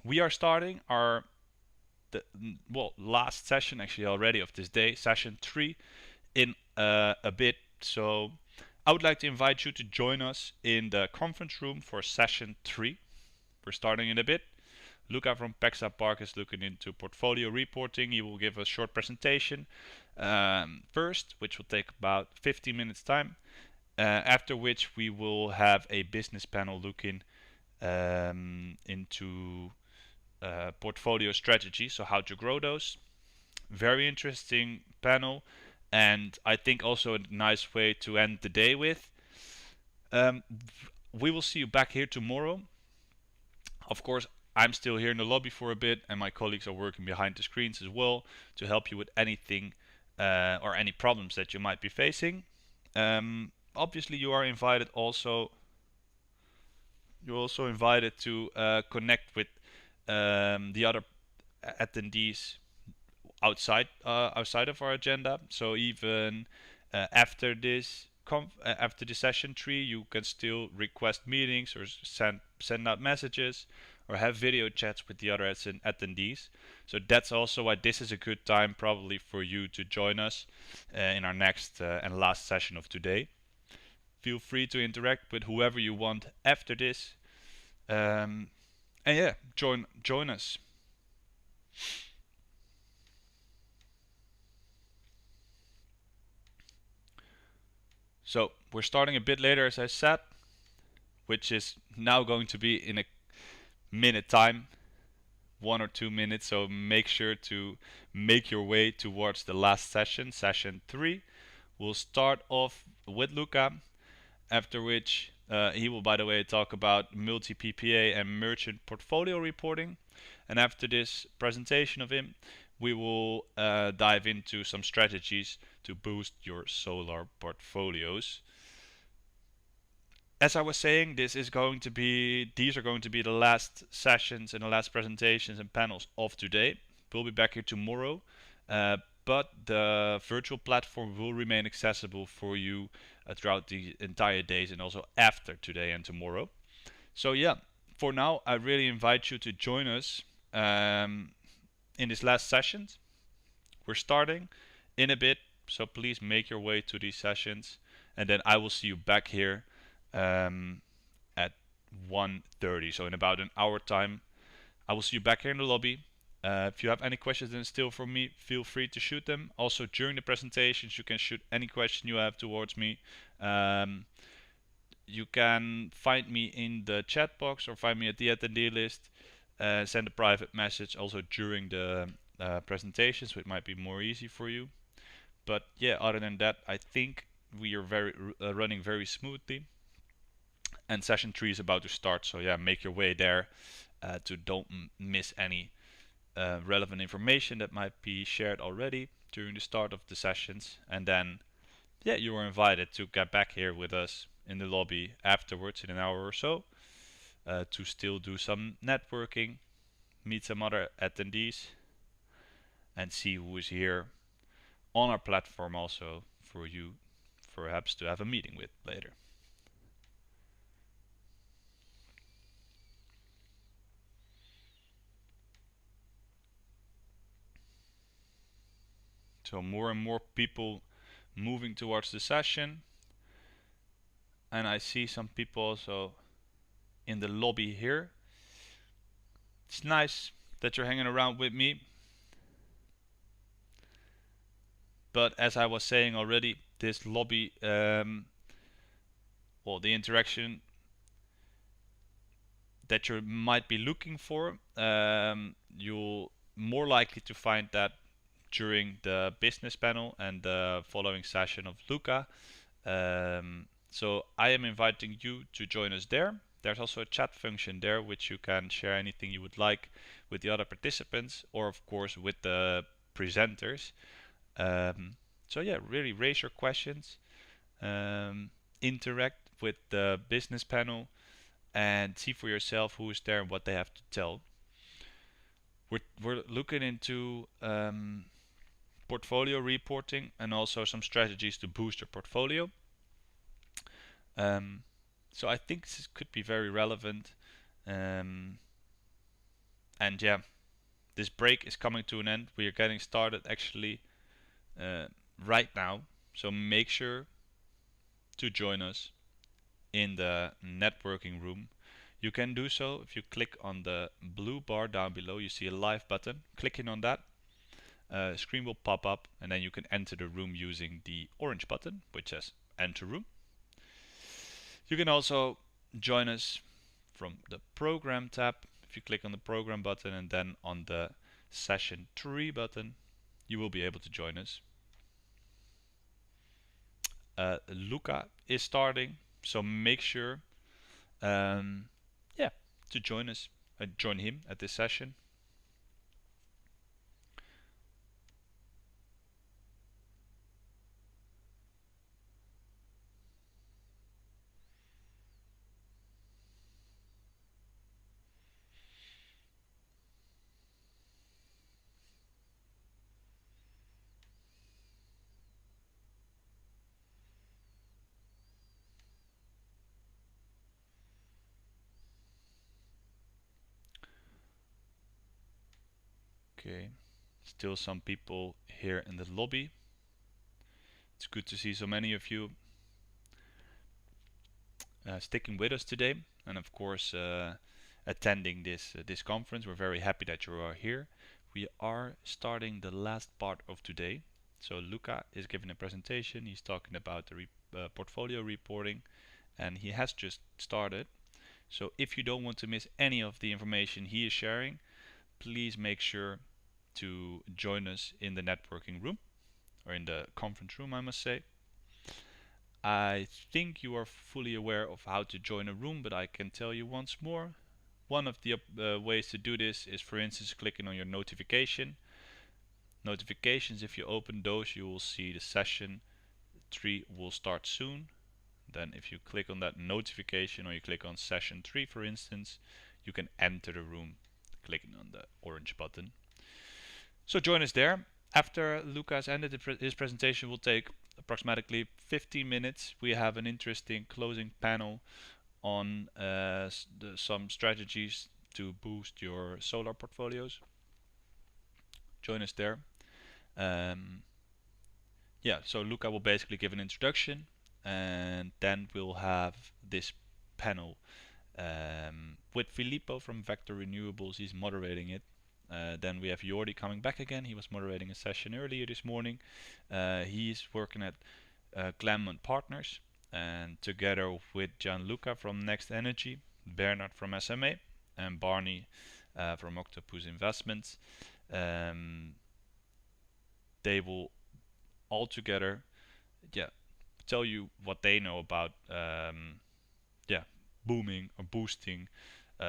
we are starting our last session actually already of this day, session 3, in a bit. So I would like to invite you to join us in the conference room for session 3. We're starting in a bit. Luca from Pexa Park is looking into portfolio reporting. He will give a short presentation first, which will take about 15 minutes time. After which we will have a business panel looking into portfolio strategy, so how to grow those. Very interesting panel, and I think also a nice way to end the day with. Um, we will see you back here tomorrow. Of course, I'm still here in the lobby for a bit, and my colleagues are working behind the screens as well to help you with anything or any problems that you might be facing. Obviously, you are invited also. You're also invited to connect with the other attendees outside of our agenda. So even after the session 3, you can still request meetings or send out messages or have video chats with the other attendees. So that's also why this is a good time probably for you to join us in our next and last session of today. Feel free to interact with whoever you want after this. And yeah, join us. So we're starting a bit later, as I said, which is now going to be in a minute time, 1 or 2 minutes. So make sure to make your way towards the last session, session 3. We'll start off with Luca, after which he will, by the way, talk about multi PPA and merchant portfolio reporting. And after this presentation of him, we will dive into some strategies to boost your solar portfolios. As I was saying, these are going to be the last sessions and the last presentations and panels of today. We'll be back here tomorrow, but the virtual platform will remain accessible for you throughout the entire days and also after today and tomorrow. So yeah, for now, I really invite you to join us in this last sessions. We're starting in a bit, so please make your way to these sessions, and then I will see you back here at 1:30. So in about an hour time, I will see you back here in the lobby. If you have any questions then still for me, feel free to shoot them. Also during the presentations, you can shoot any question you have towards me. You can find me in the chat box or find me at the attendee list. Send a private message also during the presentations, so it might be more easy for you. But yeah, other than that, I think we are running very smoothly. And session 3 is about to start, so yeah, make your way there to don't miss any relevant information that might be shared already during the start of the sessions. And then yeah, you are invited to get back here with us in the lobby afterwards in an hour or so to still do some networking, meet some other attendees, and see who is here on our platform also for you perhaps to have a meeting with later. So more and more people moving towards the session, and I see some people also in the lobby here. It's nice that you're hanging around with me. But as I was saying already, this lobby, well, the interaction that you might be looking for, you'll more likely to find that during the business panel and the following session of Luca. So I am inviting you to join us there. There's also a chat function there which you can share anything you would like with the other participants or of course with the presenters. So yeah, really raise your questions, um, interact with the business panel and see for yourself who is there and what they have to tell. We're looking into portfolio reporting and also some strategies to boost your portfolio. Um, so I think this could be very relevant. Um, and yeah, this break is coming to an end. We are getting started actually uh, right now. So make sure to join us in the networking room. You can do so if you click on the blue bar down below. You see a live button. Clicking on that, a screen will pop up, and then you can enter the room using the orange button, which says Enter Room. You can also join us from the Program tab. If you click on the Program button and then on the Session 3 button, you will be able to join us. Luca is starting, so make sure yeah, to join us, join him at this session. Okay, still some people here in the lobby. It's good to see so many of you sticking with us today, and of course attending this conference. We're very happy that you are here. We are starting the last part of today. So Luca is giving a presentation. He's talking about the portfolio reporting, and he has just started. So if you don't want to miss any of the information he is sharing, please make sure to join us in the networking room, or in the conference room, I must say. I think you are fully aware of how to join a room, but I can tell you once more. One of the ways to do this is, for instance, clicking on your notifications. If you open those, you will see the session 3 will start soon. Then if you click on that notification, or you click on session 3 for instance, you can enter the room clicking on the orange button. So join us there. After Luca has ended his presentation, will take approximately 15 minutes. We have an interesting closing panel on some strategies to boost your solar portfolios. Join us there. Um, yeah, so Luca will basically give an introduction, and then we'll have this panel with Filippo from Vector Renewables. He's moderating it. Then we have Jordi coming back again. He was moderating a session earlier this morning. He's working at Claremont Partners, and together with Gianluca from Next Energy, Bernard from SAMEU, and Barney from Octopus Investments, they will all together, yeah, tell you what they know about, yeah, booming or boosting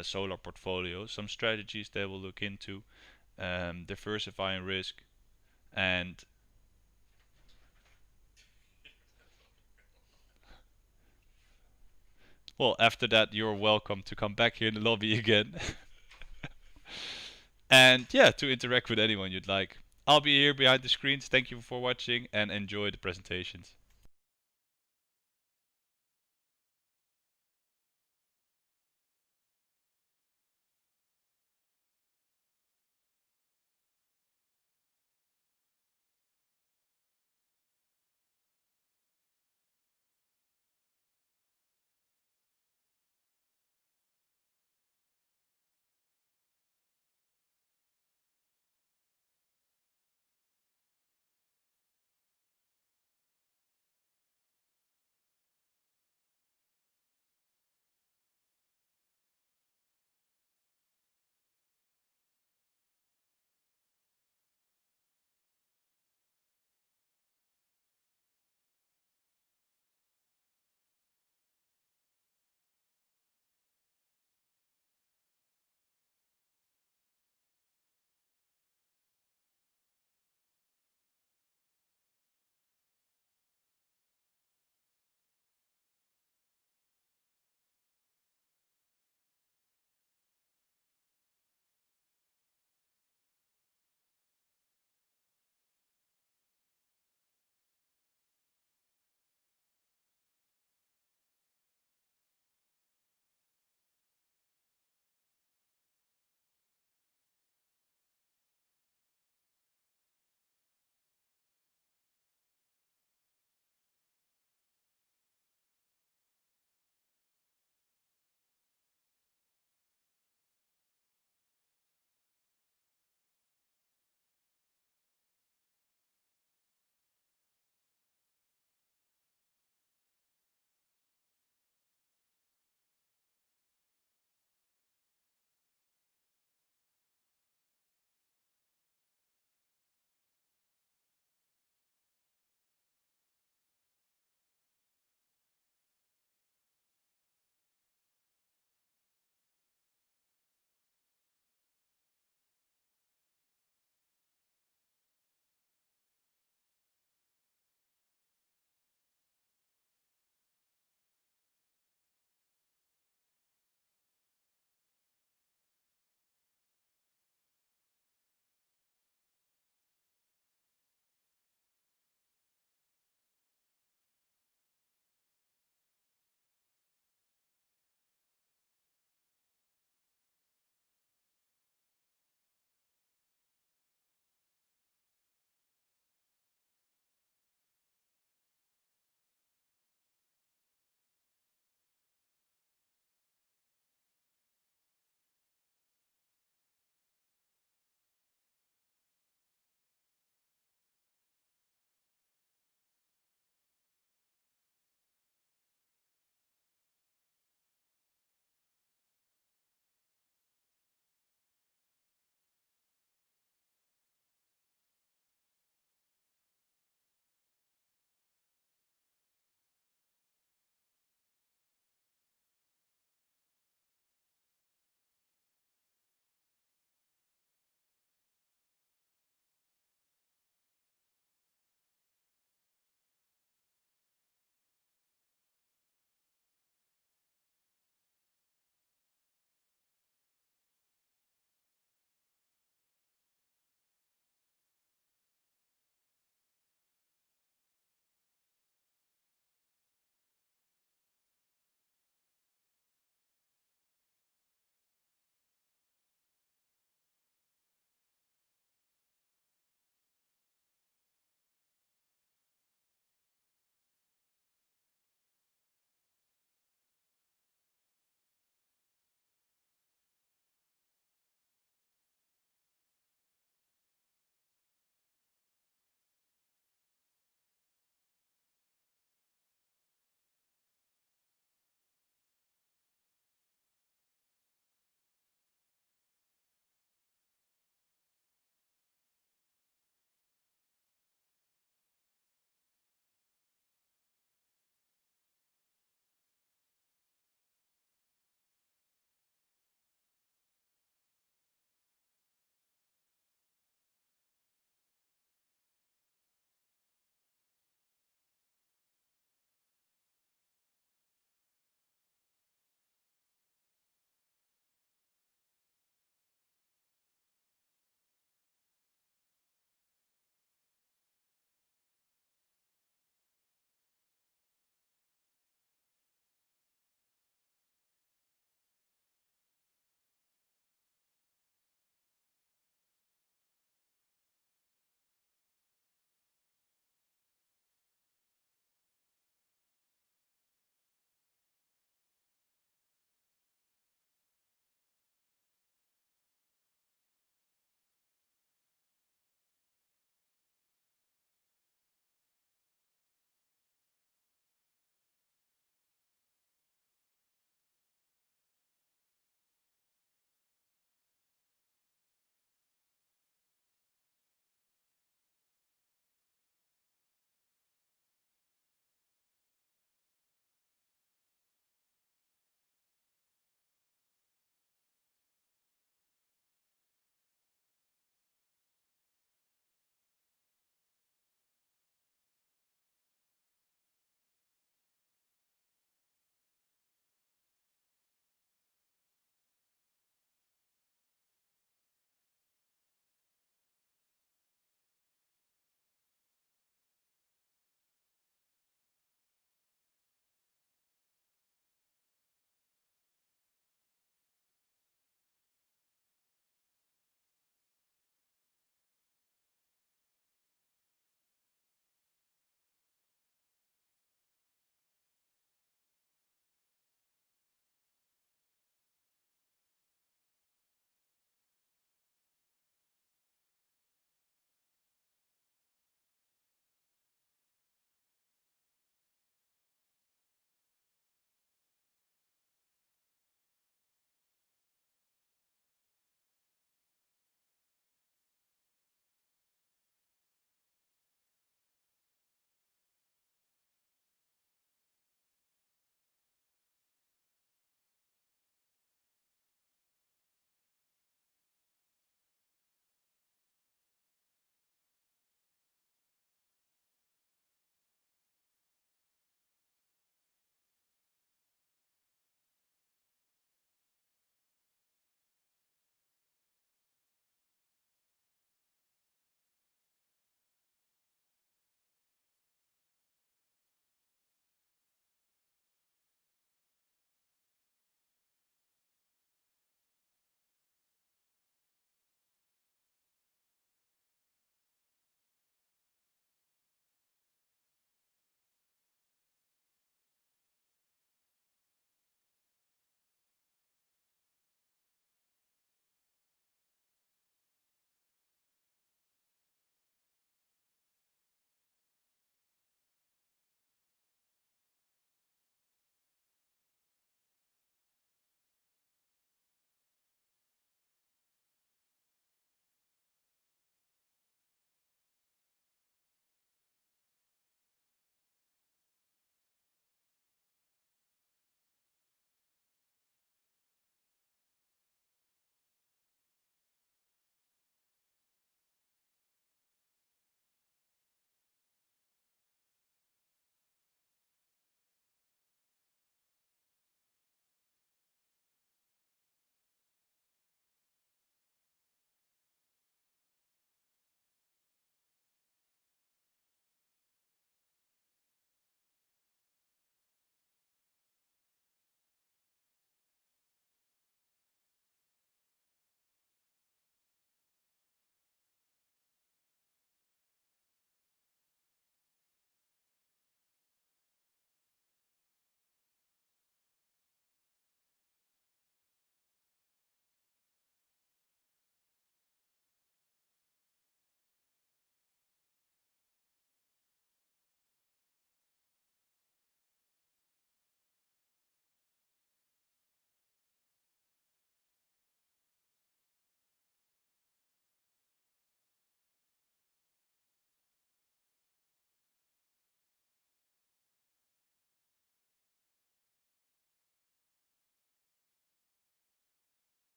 solar portfolios, some strategies they will look into, diversifying risk, and well, after that, you're welcome to come back here in the lobby again. And yeah, to interact with anyone you'd like. I'll be here behind the screens. Thank you for watching and enjoy the presentations.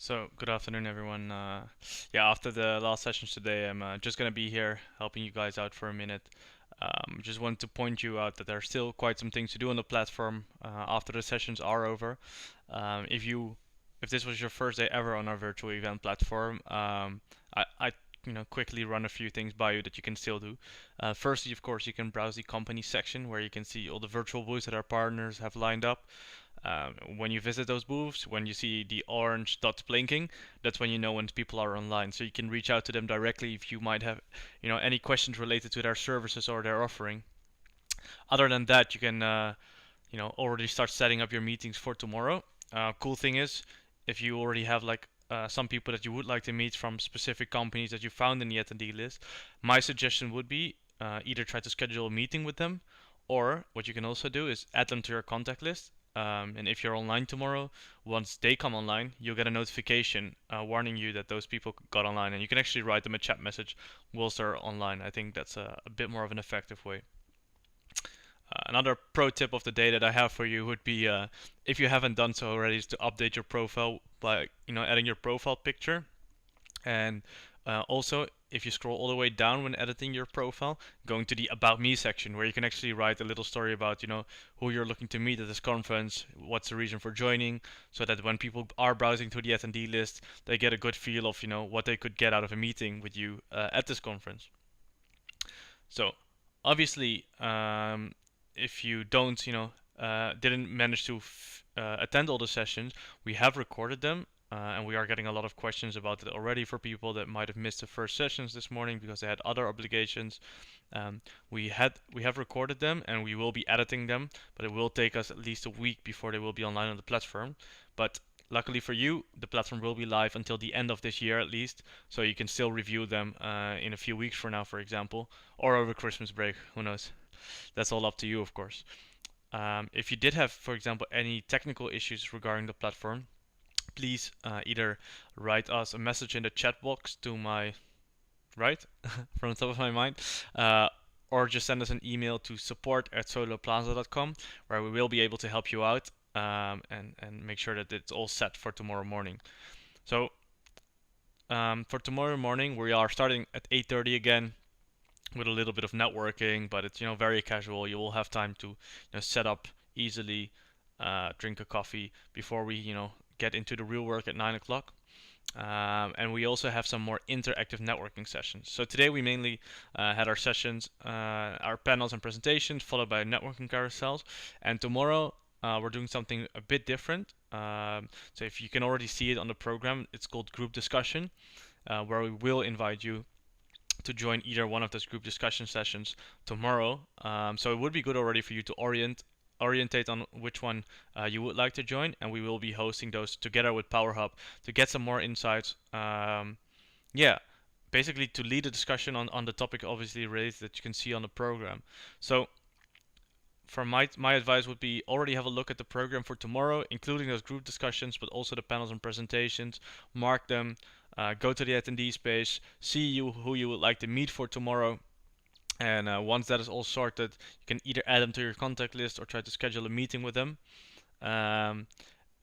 So, good afternoon, everyone. Yeah, after the last sessions today, I'm just gonna be here helping you guys out for a minute. Just want to point you out that there are still quite some things to do on the platform after the sessions are over. If this was your first day ever on our virtual event platform, I quickly run a few things by you that you can still do. Firstly, of course, you can browse the company section where you can see all the virtual booths that our partners have lined up. When you visit those booths, when you see the orange dots blinking, that's when you know when people are online. So you can reach out to them directly if you might have, any questions related to their services or their offering. Other than that, you can, already start setting up your meetings for tomorrow. Cool thing is, if you already have like some people that you would like to meet from specific companies that you found in the attendee list, my suggestion would be either try to schedule a meeting with them, or what you can also do is add them to your contact list. And if you're online tomorrow, once they come online, you'll get a notification warning you that those people got online, and you can actually write them a chat message whilst they're online. I think that's a bit more of an effective way. Another pro tip of the day that I have for you would be, if you haven't done so already, is to update your profile by adding your profile picture. And also, if you scroll all the way down when editing your profile, going to the About Me section where you can actually write a little story about, who you're looking to meet at this conference, what's the reason for joining, so that when people are browsing through the attendee list, they get a good feel of, what they could get out of a meeting with you at this conference. So, obviously, if you don't, didn't manage to attend all the sessions, we have recorded them, and we are getting a lot of questions about it already for people that might have missed the first sessions this morning because they had other obligations. We have recorded them, and we will be editing them, but it will take us at least a week before they will be online on the platform. But luckily for you, the platform will be live until the end of this year at least, so you can still review them in a few weeks from now, for example, or over Christmas break. Who knows? That's all up to you, of course. If you did have, for example, any technical issues regarding the platform, please either write us a message in the chat box to my right from the top of my mind, or just send us an email to support@soloplaza.com, where we will be able to help you out and make sure that it's all set for tomorrow morning. So for tomorrow morning, we are starting at 8:30 again with a little bit of networking, but it's very casual. You will have time to set up easily, drink a coffee before we get into the real work at 9 o'clock. And we also have some more interactive networking sessions. So today we mainly had our sessions, our panels and presentations, followed by networking carousels. And tomorrow we're doing something a bit different. So if you can already see it on the program, it's called group discussion, where we will invite you to join either one of those group discussion sessions tomorrow. So it would be good already for you to orientate on which one you would like to join, and we will be hosting those together with PowerHub to get some more insights. Yeah, basically to lead a discussion on the topic obviously raised that you can see on the program. So for my advice would be already have a look at the program for tomorrow, including those group discussions, but also the panels and presentations. Mark them, go to the attendee space, see who you would like to meet for tomorrow, and once that is all sorted, you can either add them to your contact list or try to schedule a meeting with them. And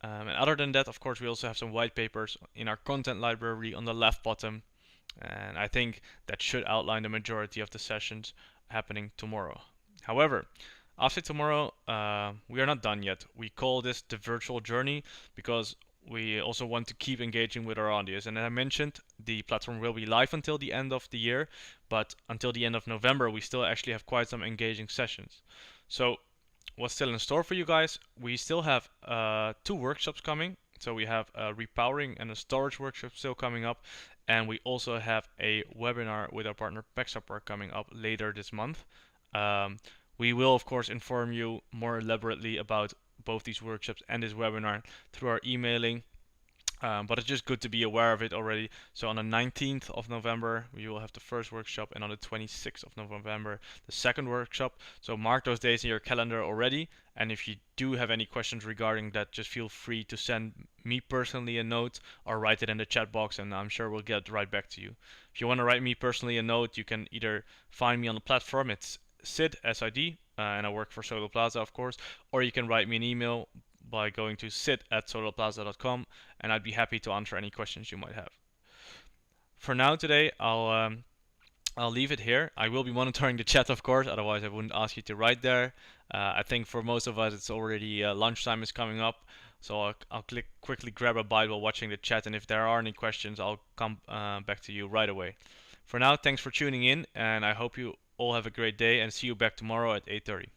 other than that, of course, we also have some white papers in our content library on the left bottom, and I think that should outline the majority of the sessions happening tomorrow. However, after tomorrow, we are not done yet. We call this the virtual journey because we also want to keep engaging with our audience. And as I mentioned, the platform will be live until the end of the year, but until the end of November, we still actually have quite some engaging sessions. So, what's still in store for you guys? We still have 2 workshops coming. So, we have a repowering and a storage workshop still coming up, and we also have a webinar with our partner Pexapar coming up later this month. We will, of course, inform you more elaborately about both these workshops and this webinar through our emailing. But it's just good to be aware of it already. So on the 19th of November, we will have the first workshop, and on the 26th of November, the second workshop. So mark those days in your calendar already. And if you do have any questions regarding that, just feel free to send me personally a note or write it in the chat box, and I'm sure we'll get right back to you. If you want to write me personally a note, you can either find me on the platform. It's Sid, S-I-D, and I work for Solo Plaza, of course, or you can write me an email. by going to sit@solarplaza.com, and I'd be happy to answer any questions you might have. For now today, I'll leave it here. I will be monitoring the chat, of course, otherwise I wouldn't ask you to write there. I think for most of us, it's already lunchtime is coming up, so I'll quickly grab a bite while watching the chat, and if there are any questions, I'll come back to you right away. For now, thanks for tuning in, and I hope you all have a great day, and see you back tomorrow at 8:30.